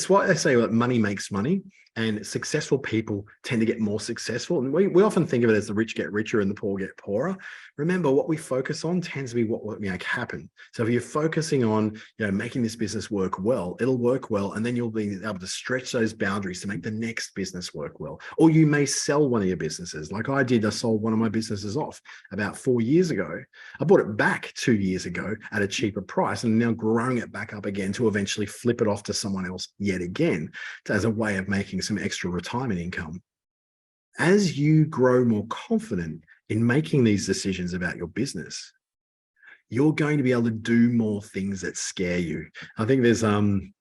what they say, that money makes money, and successful people tend to get more successful. And we often think of it as the rich get richer and the poor get poorer. Remember, what we focus on tends to be what will make happen. So if you're focusing on, making this business work well, it'll work well, and then you'll be able to stretch those boundaries to make the next business work well. Or you may sell one of your businesses, like I did. I sold one of my businesses off about 4 years ago. I bought it back 2 years ago at a cheaper price, and now growing it back up again to eventually flip it off to someone else yet again, as a way of making some extra retirement income. As you grow more confident in making these decisions about your business, you're going to be able to do more things that scare you. I think there's the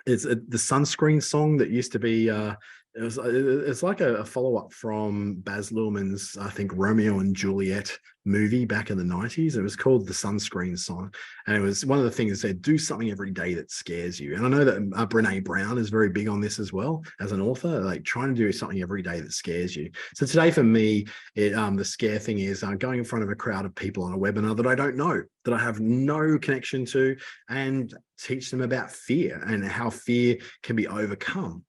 Sunscreen song that used to be it's like a follow-up from Baz Luhrmann's, I think, Romeo and Juliet movie back in the 90s. It was called the Sunscreen song. And it was one of the things that said, do something every day that scares you. And I know that Brene Brown is very big on this as well as an author, like trying to do something every day that scares you. So today for me, the scare thing is going in front of a crowd of people on a webinar that I don't know, that I have no connection to, and teach them about fear and how fear can be overcome.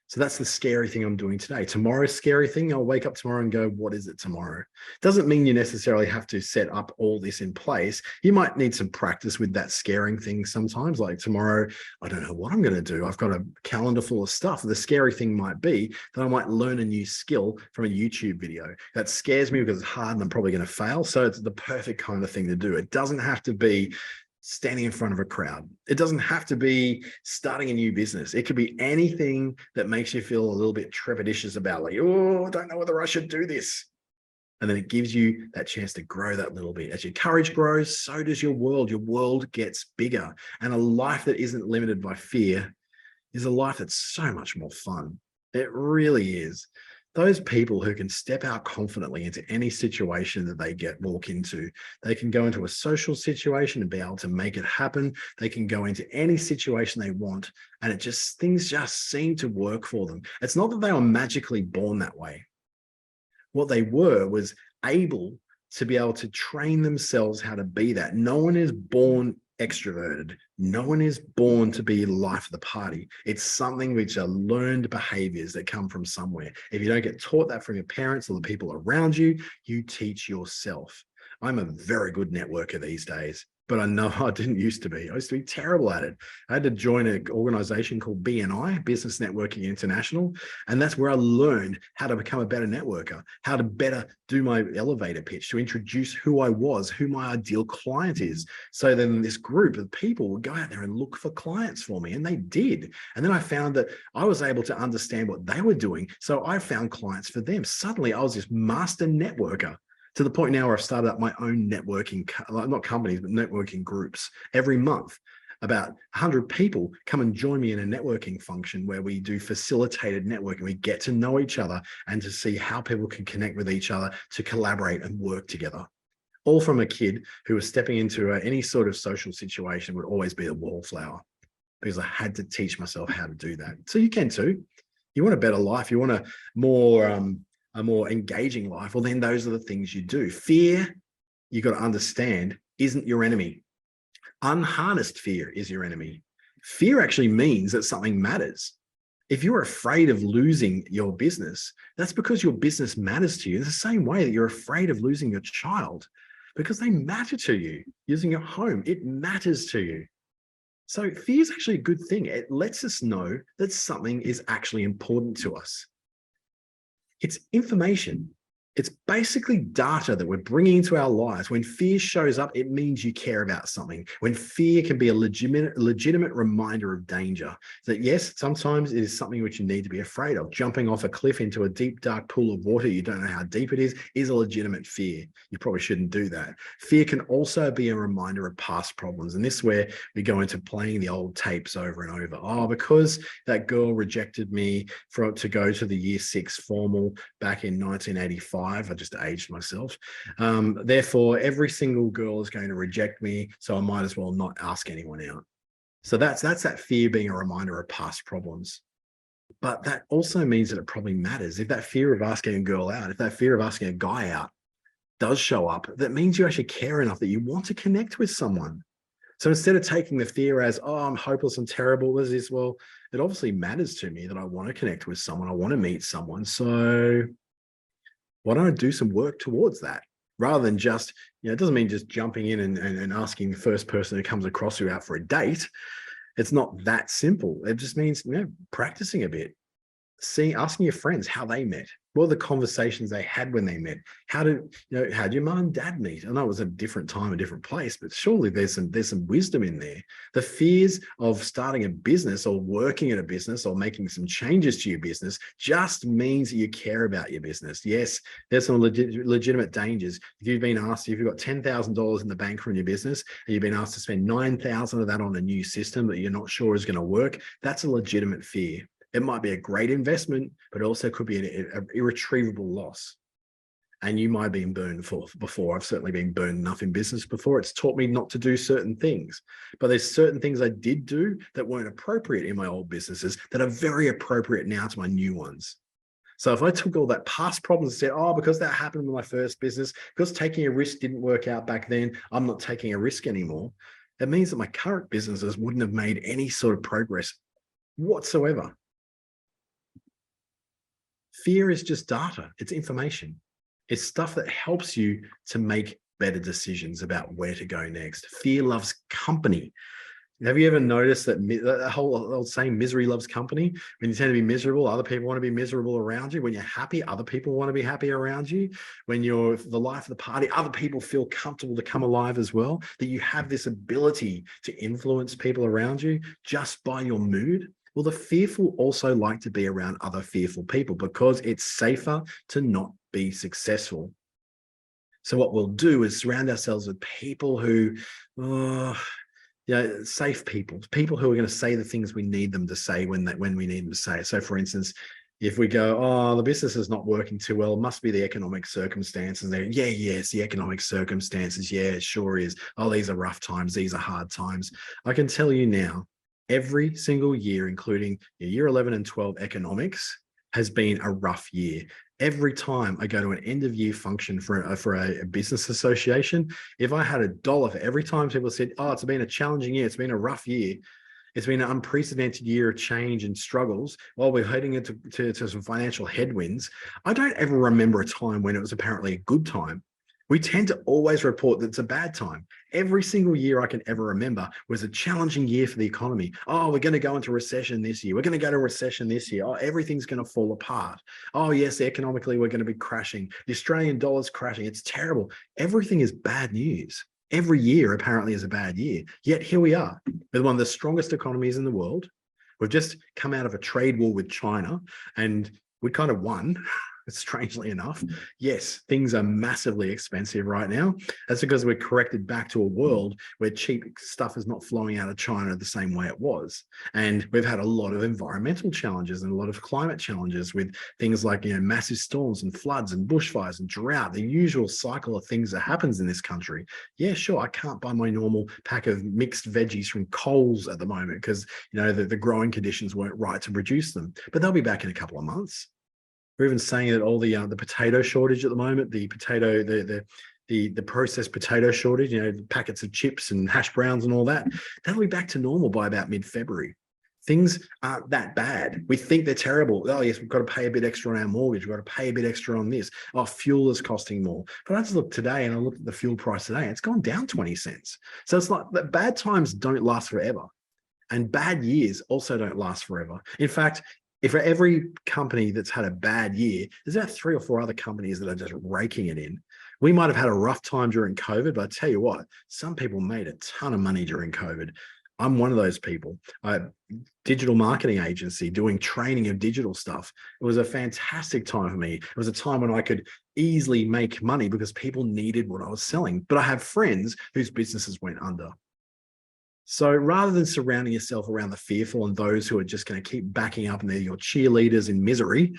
So that's the scary thing I'm doing today. Tomorrow's scary thing, I'll wake up tomorrow and go, what is it tomorrow? Doesn't mean you necessarily have to set up all this in place. You might need some practice with that scaring thing sometimes. Like tomorrow, I don't know what I'm going to do. I've got a calendar full of stuff. The scary thing might be that I might learn a new skill from a YouTube video. That scares me because it's hard and I'm probably going to fail. So it's the perfect kind of thing to do. It doesn't have to be standing in front of a crowd. It doesn't have to be starting a new business. It could be anything that makes you feel a little bit trepidatious about, like, oh, I don't know whether I should do this. And then it gives you that chance to grow that little bit. As your courage grows, so does your world. Your world gets bigger. And a life that isn't limited by fear is a life that's so much more fun. It really is. Those people who can step out confidently into any situation that they walk into, they can go into a social situation and be able to make it happen. They can go into any situation they want, and things just seem to work for them. It's not that they were magically born that way. What they were was able to be able to train themselves how to be that. No one is born extroverted. No one is born to be life of the party. It's something which are learned behaviors that come from somewhere. If you don't get taught that from your parents or the people around you, you teach yourself. I'm a very good networker these days, but I know I didn't used to be. I used to be terrible at it. I had to join an organization called BNI, Business Networking International, and that's where I learned how to become a better networker, how to better do my elevator pitch, to introduce who I was, who my ideal client is. So then this group of people would go out there and look for clients for me, and they did. And then I found that I was able to understand what they were doing, so I found clients for them. Suddenly, I was this master networker, to the point now where I've started up my own networking, not companies, but networking groups. Every month, about 100 people come and join me in a networking function where we do facilitated networking. We get to know each other and to see how people can connect with each other to collaborate and work together. All from a kid who was stepping into any sort of social situation would always be a wallflower, because I had to teach myself how to do that. So you can too. You want a better life. You want a more engaging life. Well, then those are the things you do. Fear, you got to understand, isn't your enemy. Unharnessed fear is your enemy. Fear actually means that something matters. If you're afraid of losing your business, that's because your business matters to you. It's the same way that you're afraid of losing your child, because they matter to you. Using your home, it matters to you. So fear is actually a good thing. It lets us know that something is actually important to us. It's information. It's basically data that we're bringing into our lives. When fear shows up, it means you care about something. When fear can be a legitimate reminder of danger, that yes, sometimes it is something which you need to be afraid of. Jumping off a cliff into a deep, dark pool of water, you don't know how deep it is a legitimate fear. You probably shouldn't do that. Fear can also be a reminder of past problems. And this is where we go into playing the old tapes over and over. Oh, because that girl rejected me to go to the year 6 formal back in 1985. I just aged myself. Therefore, every single girl is going to reject me, so I might as well not ask anyone out. So that's that fear being a reminder of past problems. But that also means that it probably matters. If that fear of asking a girl out, if that fear of asking a guy out does show up, that means you actually care enough that you want to connect with someone. So instead of taking the fear as, oh, I'm hopeless, I'm terrible, what is this? Well, it obviously matters to me that I want to connect with someone. I want to meet someone. So why don't I do some work towards that? Rather than just, it doesn't mean just jumping in and asking the first person who comes across you out for a date. It's not that simple. It just means, practicing a bit. Asking your friends how they met. What were the conversations they had when they met? How did your mum and dad meet? I know it was a different time, a different place, but surely there's some wisdom in there. The fears of starting a business or working at a business or making some changes to your business just means that you care about your business. Yes, there's some legitimate dangers. If you've got $10,000 in the bank from your business and you've been asked to spend 9,000 of that on a new system that you're not sure is going to work, that's a legitimate fear. It might be a great investment, but also could be an irretrievable loss. And you might have been burned before. I've certainly been burned enough in business before. It's taught me not to do certain things. But there's certain things I did do that weren't appropriate in my old businesses that are very appropriate now to my new ones. So if I took all that past problems and said, oh, because that happened with my first business, because taking a risk didn't work out back then, I'm not taking a risk anymore. That means that my current businesses wouldn't have made any sort of progress whatsoever. Fear is just data. It's information. It's stuff that helps you to make better decisions about where to go next. Fear loves company. Have you ever noticed that the whole saying, misery loves company? When you tend to be miserable, other people want to be miserable around you. When you're happy, other people want to be happy around you. When you're the life of the party, other people feel comfortable to come alive as well. That you have this ability to influence people around you just by your mood. Well, the fearful also like to be around other fearful people because it's safer to not be successful. So what we'll do is surround ourselves with people who, safe people who are going to say the things we need them to say when we need them to say it. So for instance, if we go, oh, the business is not working too well, it must be the economic circumstances. It's the economic circumstances. Yeah, it sure is. Oh, these are rough times. These are hard times. I can tell you now, every single year, including year 11 and 12 economics, has been a rough year. Every time I go to an end of year function for a business association, if I had $1 for every time people said, oh, it's been a challenging year, it's been a rough year, it's been an unprecedented year of change and struggles while we're heading into some financial headwinds, I don't ever remember a time when it was apparently a good time. We tend to always report that it's a bad time. Every single year I can ever remember was a challenging year for the economy. Oh, we're going to go into recession this year. We're going to go to recession this year. Oh, everything's going to fall apart. Oh, yes, economically, we're going to be crashing. The Australian dollar's crashing. It's terrible. Everything is bad news. Every year apparently is a bad year. Yet here we are with one of the strongest economies in the world. We've just come out of a trade war with China and we kind of won. Strangely enough, yes, things are massively expensive right now. That's because we're corrected back to a world where cheap stuff is not flowing out of China the same way it was. And we've had a lot of environmental challenges and a lot of climate challenges with things like, massive storms and floods and bushfires and drought, the usual cycle of things that happens in this country. Yeah, sure, I can't buy my normal pack of mixed veggies from Coles at the moment because, the growing conditions weren't right to produce them, but they'll be back in a couple of months. We're even saying that all the potato shortage at the moment, the processed potato shortage, packets of chips and hash browns and all that, that'll be back to normal by about mid-February. Things aren't that bad. We think they're terrible. Oh, yes, we've got to pay a bit extra on our mortgage. We've got to pay a bit extra on this. Oh, fuel is costing more. But I just looked today and I looked at the fuel price today. And it's gone down 20 cents. So it's like that bad times don't last forever. And bad years also don't last forever. In fact, if for every company that's had a bad year, there's about 3 or 4 other companies that are just raking it in. We might have had a rough time during COVID, but I tell you what, some people made a ton of money during COVID. I'm one of those people. Digital marketing agency doing training of digital stuff. It was a fantastic time for me. It was a time when I could easily make money because people needed what I was selling. But I have friends whose businesses went under. So rather than surrounding yourself around the fearful and those who are just going to keep backing up and they're your cheerleaders in misery,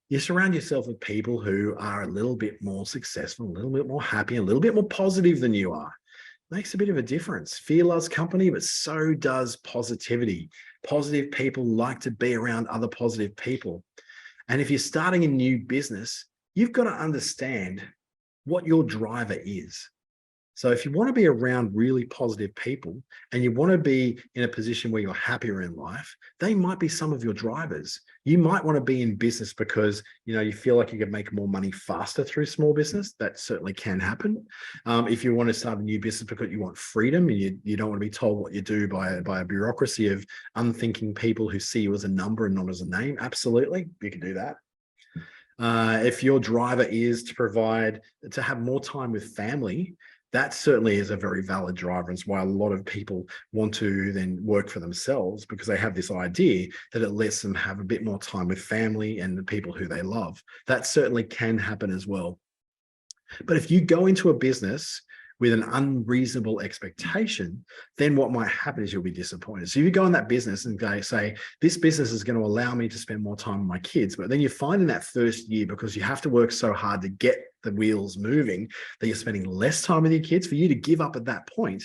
you surround yourself with people who are a little bit more successful, a little bit more happy, a little bit more positive than you are. Makes a bit of a difference. Fear loves company, but so does positivity. Positive people like to be around other positive people. And if you're starting a new business, you've got to understand what your driver is. So if you want to be around really positive people and you want to be in a position where you're happier in life, they might be some of your drivers. You might want to be in business because, you feel like you can make more money faster through small business. That certainly can happen. If you want to start a new business because you want freedom and you don't want to be told what you do by a bureaucracy of unthinking people who see you as a number and not as a name, absolutely, you can do that. If your driver is to have more time with family, that certainly is a very valid driver. It's why a lot of people want to then work for themselves, because they have this idea that it lets them have a bit more time with family and the people who they love. That certainly can happen as well. But if you go into a business with an unreasonable expectation, then what might happen is you'll be disappointed. So if you go in that business and say, this business is going to allow me to spend more time with my kids, but then you find in that first year, because you have to work so hard to get the wheels moving, that you're spending less time with your kids, for you to give up at that point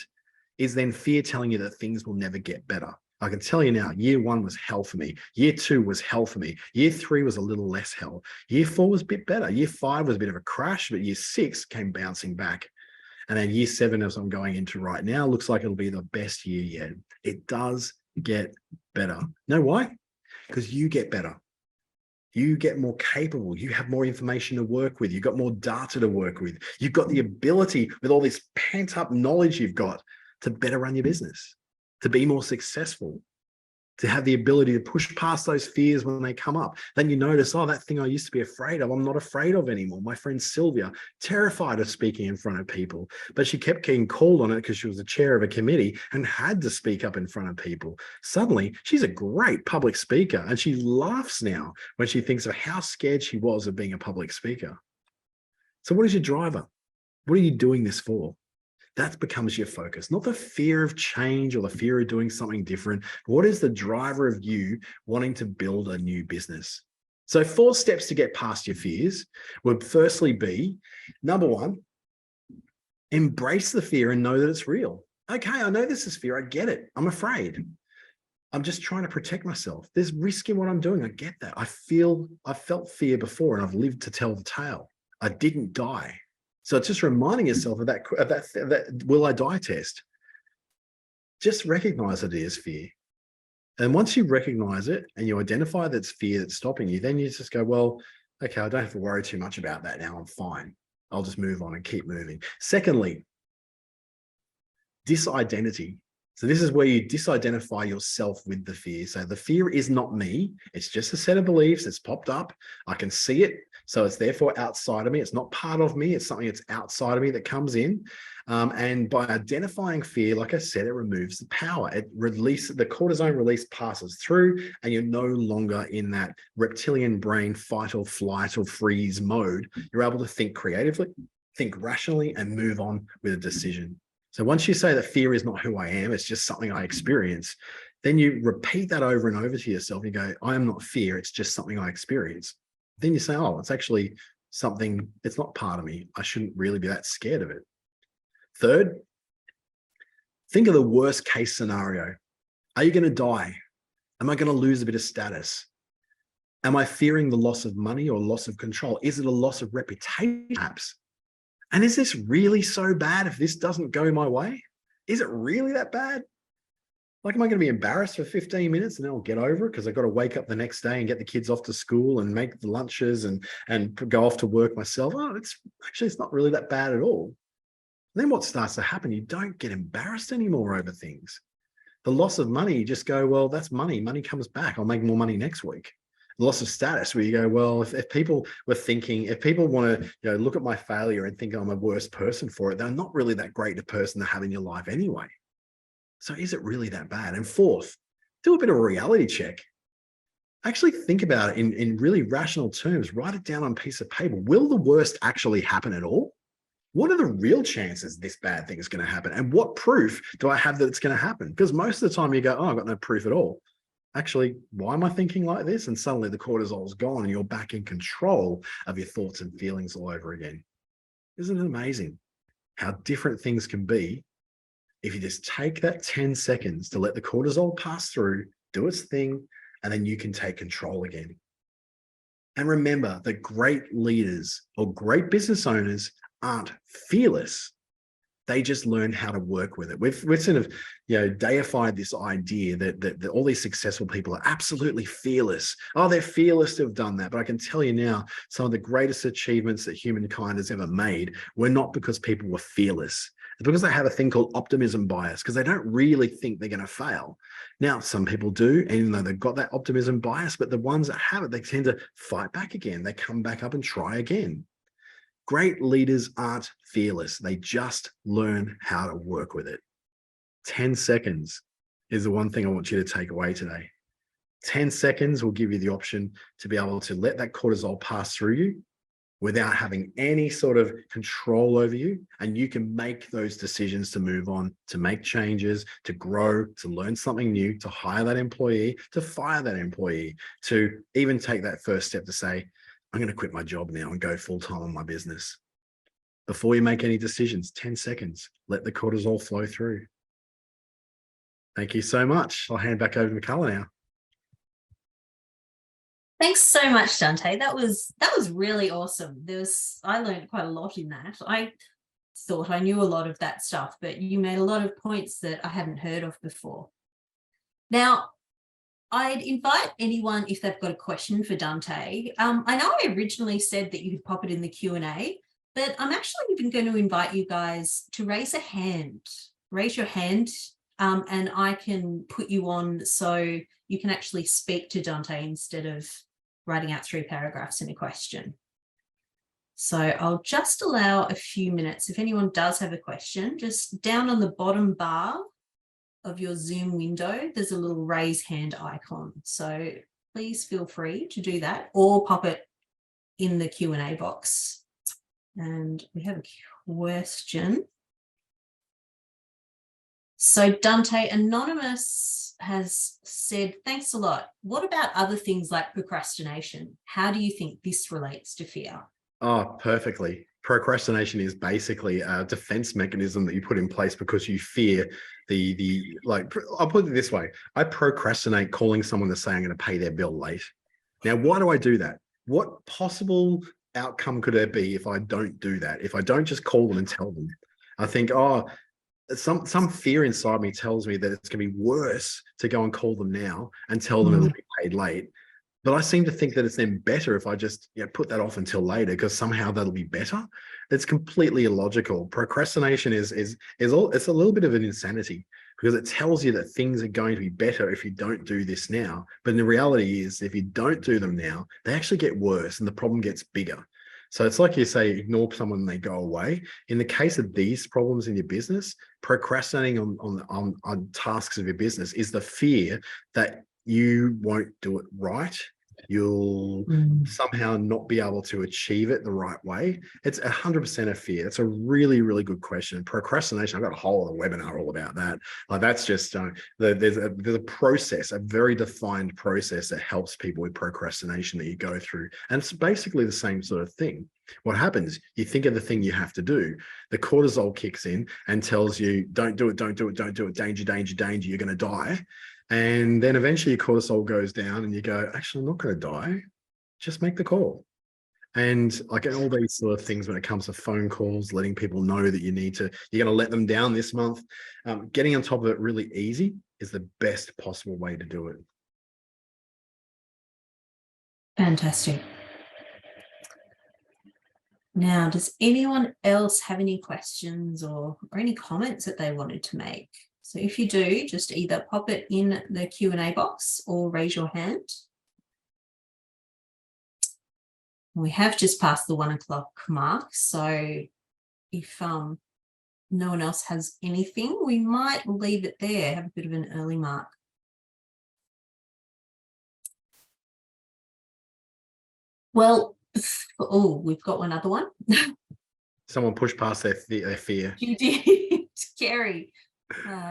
is then fear telling you that things will never get better. I can tell you now, year 1 was hell for me. Year 2 was hell for me. Year 3 was a little less hell. Year 4 was a bit better. Year 5 was a bit of a crash, but year 6 came bouncing back. And then year 7, as I'm going into right now, looks like it'll be the best year yet. It does get better. Know why? Because you get better. You get more capable. You have more information to work with. You've got more data to work with. You've got the ability, with all this pent up knowledge you've got, to better run your business, to be more successful, to have the ability to push past those fears when they come up. Then you notice, oh, that thing I used to be afraid of, I'm not afraid of anymore. My friend Sylvia, terrified of speaking in front of people, but she kept getting called on it because she was the chair of a committee and had to speak up in front of people. Suddenly, she's a great public speaker, and she laughs now when she thinks of how scared she was of being a public speaker. So what is your driver? What are you doing this for? That becomes your focus, not the fear of change or the fear of doing something different. What is the driver of you wanting to build a new business? So 4 steps to get past your fears would firstly be, number 1, embrace the fear and know that it's real. Okay, I know this is fear. I get it. I'm afraid. I'm just trying to protect myself. There's risk in what I'm doing. I get that. I felt fear before and I've lived to tell the tale. I didn't die. So it's just reminding yourself of that will I die test. Just recognize that it is fear. And once you recognize it and you identify that it's fear that's stopping you, then you just go, well, okay, I don't have to worry too much about that now. I'm fine. I'll just move on and keep moving. Secondly, disidentity. So this is where you disidentify yourself with the fear. So the fear is not me. It's just a set of beliefs that's popped up. I can see it. So it's therefore outside of me. It's not part of me. It's something that's outside of me that comes in. And by identifying fear, like I said, it removes the power. It releases, the cortisone release passes through, and you're no longer in that reptilian brain fight or flight or freeze mode. You're able to think creatively, think rationally, and move on with a decision. So once you say that fear is not who I am, it's just something I experience, then you repeat that over and over to yourself. You go, I am not fear. It's just something I experience. Then you say, oh, it's actually something, it's not part of me. I shouldn't really be that scared of it. Third, think of the worst case scenario. Are you going to die? Am I going to lose a bit of status? Am I fearing the loss of money or loss of control? Is it a loss of reputation, perhaps? And is this really so bad if this doesn't go my way? Is it really that bad? Like, am I going to be embarrassed for 15 minutes and then I'll get over it because I've got to wake up the next day and get the kids off to school and make the lunches and go off to work myself? Oh, it's not really that bad at all. And then what starts to happen? You don't get embarrassed anymore over things. The loss of money, you just go, well, that's money. Money comes back. I'll make more money next week. The loss of status, where you go, well, if people were thinking, if people want to, look at my failure and think I'm a worse person for it, they're not really that great a person to have in your life anyway. So is it really that bad? And fourth, do a bit of a reality check. Actually think about it in really rational terms. Write it down on a piece of paper. Will the worst actually happen at all? What are the real chances this bad thing is going to happen? And what proof do I have that it's going to happen? Because most of the time you go, oh, I've got no proof at all. Actually, why am I thinking like this? And suddenly the cortisol is gone and you're back in control of your thoughts and feelings all over again. Isn't it amazing how different things can be if you just take that 10 seconds to let the cortisol pass through, do its thing, and then you can take control again. And remember that great leaders or great business owners aren't fearless. They just learn how to work with it. We've sort of, deified this idea that all these successful people are absolutely fearless. Oh, they're fearless to have done that. But I can tell you now, some of the greatest achievements that humankind has ever made were not because people were fearless. It's because they have a thing called optimism bias, because they don't really think they're going to fail. Now, some people do, even though they've got that optimism bias, but the ones that have it, they tend to fight back again. They come back up and try again. Great leaders aren't fearless. They just learn how to work with it. 10 seconds is the one thing I want you to take away today. 10 seconds will give you the option to be able to let that cortisol pass through you without having any sort of control over you. And you can make those decisions to move on, to make changes, to grow, to learn something new, to hire that employee, to fire that employee, to even take that first step to say, I'm going to quit my job now and go full-time on my business. Before you make any decisions, 10 seconds, let the cortisol flow through. Thank you so much. I'll hand back over to Michaela now. Thanks so much, Dante. That was really awesome. I learned quite a lot in that. I thought I knew a lot of that stuff, but you made a lot of points that I hadn't heard of before. Now, I'd invite anyone if they've got a question for Dante. I know I originally said that you could pop it in the Q&A, but I'm actually even going to invite you guys to raise a hand. Raise your hand and I can put you on so you can actually speak to Dante instead of writing out 3 paragraphs in a question. So I'll just allow a few minutes. If anyone does have a question, just down on the bottom bar of your Zoom window, there's a little raise hand icon. So please feel free to do that or pop it in the Q&A box. And we have a question. So Dante, Anonymous has said, thanks a lot. What about other things like procrastination? How do you think this relates to fear? Oh, perfectly. Procrastination is basically a defense mechanism that you put in place because you fear I'll put it this way. I procrastinate calling someone to say I'm going to pay their bill late. Now, why do I do that? What possible outcome could there be if I don't do that? If I don't just call them and tell them? I think, some fear inside me tells me that it's going to be worse to go and call them now and tell them it'll be paid late. But I seem to think that it's then better if I just put that off until later because somehow that'll be better. It's completely illogical. Procrastination it's a little bit of an insanity because it tells you that things are going to be better if you don't do this now. But the reality is if you don't do them now, they actually get worse and the problem gets bigger. So it's like you say, ignore someone and they go away. In the case of these problems in your business, procrastinating on tasks of your business is the fear that you won't do it right. You'll somehow not be able to achieve it the right way. It's 100% a fear. It's a really, really good question. Procrastination, I've got a whole other webinar all about that. Like that's just, there's a process, a very defined process that helps people with procrastination that you go through. And it's basically the same sort of thing. What happens, you think of the thing you have to do, the cortisol kicks in and tells you, don't do it, don't do it, don't do it, danger, danger, danger, you're going to die. And then eventually your cortisol goes down and you go, actually, I'm not going to die. Just make the call. And like all these sort of things when it comes to phone calls, letting people know that you're going to let them down this month, getting on top of it really easy is the best possible way to do it. Fantastic. Now, does anyone else have any questions or any comments that they wanted to make? So if you do, just either pop it in the Q&A box or raise your hand. We have just passed the 1 o'clock mark, so if no one else has anything, we might leave it there, have a bit of an early mark. Well, oh, we've got one other one. Someone pushed past their fear. You did, Kerry.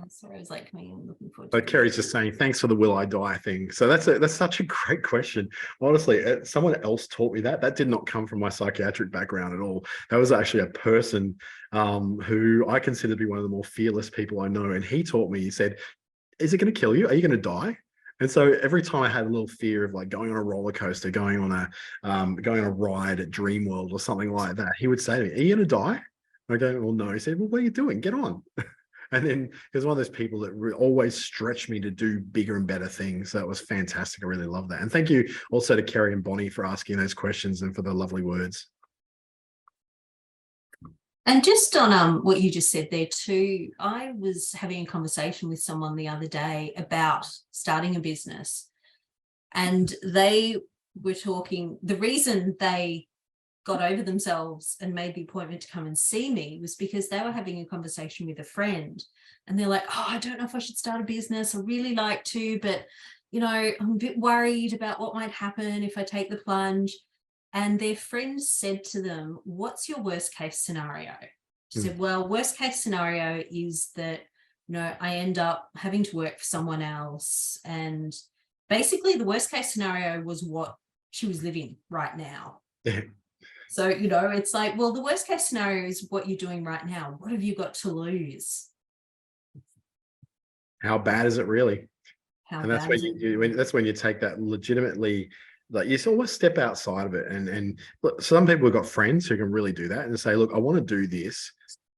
Sorry, I was like, I'm looking forward to But Kerry's just saying, thanks for the will I die thing. So that's such a great question. Honestly, someone else taught me that. That did not come from my psychiatric background at all. That was actually a person who I consider to be one of the more fearless people I know. And he taught me, he said, is it going to kill you? Are you going to die? And so every time I had a little fear of like going on a roller coaster, going on a ride at Dreamworld or something like that, he would say to me, are you going to die? I go, well, no. He said, well, what are you doing? Get on. And then he was one of those people that always stretched me to do bigger and better things. So that was fantastic. I really love that. And thank you also to Kerry and Bonnie for asking those questions and for the lovely words. And just on what you just said there too, I was having a conversation with someone the other day about starting a business, and they were talking, the reason they got over themselves and made the appointment to come and see me was because they were having a conversation with a friend, and they're like, oh, I don't know if I should start a business. I really like to, but I'm a bit worried about what might happen if I take the plunge. And their friend said to them, what's your worst case scenario? She said, well, worst case scenario is that, I end up having to work for someone else. And basically the worst case scenario was what she was living right now. Yeah. So, it's like, well, the worst case scenario is what you're doing right now. What have you got to lose? How bad is it really? How And that's bad when that's when you take that legitimately, like you always step outside of it. And look, some people have got friends who can really do that and say, look, I want to do this.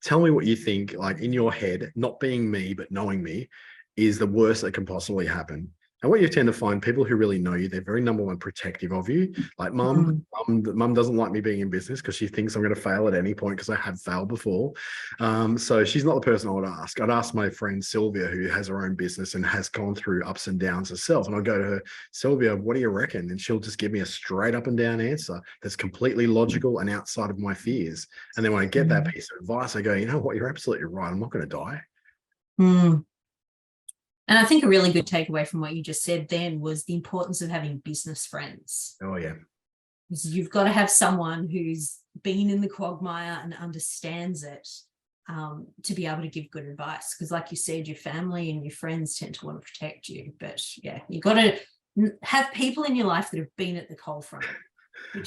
Tell me what you think, like in your head, not being me, but knowing me is the worst that can possibly happen. And what you tend to find, people who really know you, they're very, number one, protective of you. Like mum doesn't like me being in business because she thinks I'm going to fail at any point because I have failed before. So she's not the person I would ask. I'd ask my friend Sylvia, who has her own business and has gone through ups and downs herself. And I'd go to her, Sylvia, what do you reckon? And she'll just give me a straight up and down answer that's completely logical and outside of my fears. And then when I get that piece of advice, I go, you know what, you're absolutely right. I'm not going to die. And I think a really good takeaway from what you just said then was the importance of having business friends. Oh, yeah. Because you've got to have someone who's been in the quagmire and understands it to be able to give good advice. Because like you said, your family and your friends tend to want to protect you. But yeah, you've got to have people in your life that have been at the coal front.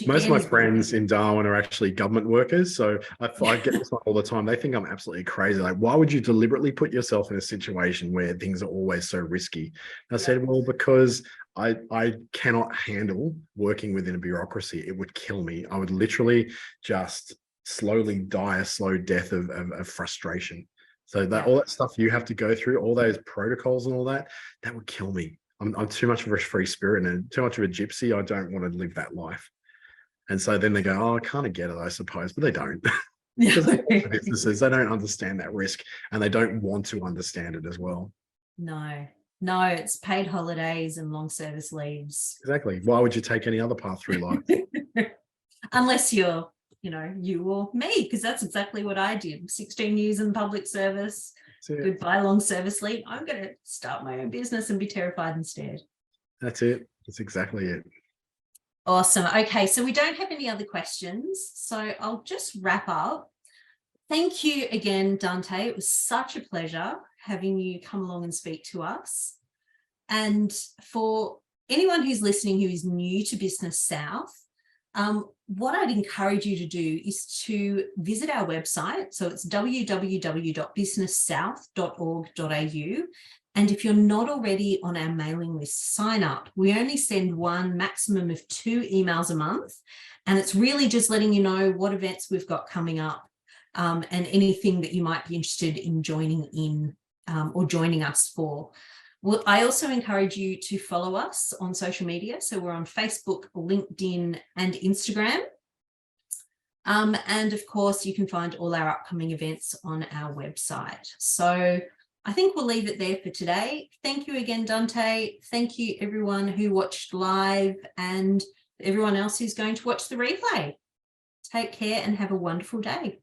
Most of my friends in Darwin are actually government workers. So I get this one all the time. They think I'm absolutely crazy. Like, why would you deliberately put yourself in a situation where things are always so risky? And I said, well, because I cannot handle working within a bureaucracy. It would kill me. I would literally just slowly die a slow death of frustration. So that all that stuff you have to go through, all those protocols and all that, that would kill me. I'm too much of a free spirit and too much of a gypsy. I don't want to live that life. And so then they go, oh, I kind of get it, I suppose, but they don't. Because businesses, they don't understand that risk and they don't want to understand it as well. No, it's paid holidays and long service leaves. Exactly. Why would you take any other path through life? Unless you're, you or me, because that's exactly what I did. 16 years in public service. Goodbye long service leave. I'm going to start my own business and be terrified instead. That's it. That's exactly it. Awesome. Okay, so we don't have any other questions, so I'll just wrap up. Thank you again, Dante. It was such a pleasure having you come along and speak to us. And for anyone who's listening who is new to Business South, what I'd encourage you to do is to visit our website. So it's www.businesssouth.org.au. And if you're not already on our mailing list, sign up. We only send one, maximum of 2 emails a month. And it's really just letting you know what events we've got coming up and anything that you might be interested in joining in or joining us for. Well, I also encourage you to follow us on social media. So we're on Facebook, LinkedIn, and Instagram. And of course, you can find all our upcoming events on our website. So I think we'll leave it there for today. Thank you again, Dante. Thank you, everyone who watched live and everyone else who's going to watch the replay. Take care and have a wonderful day.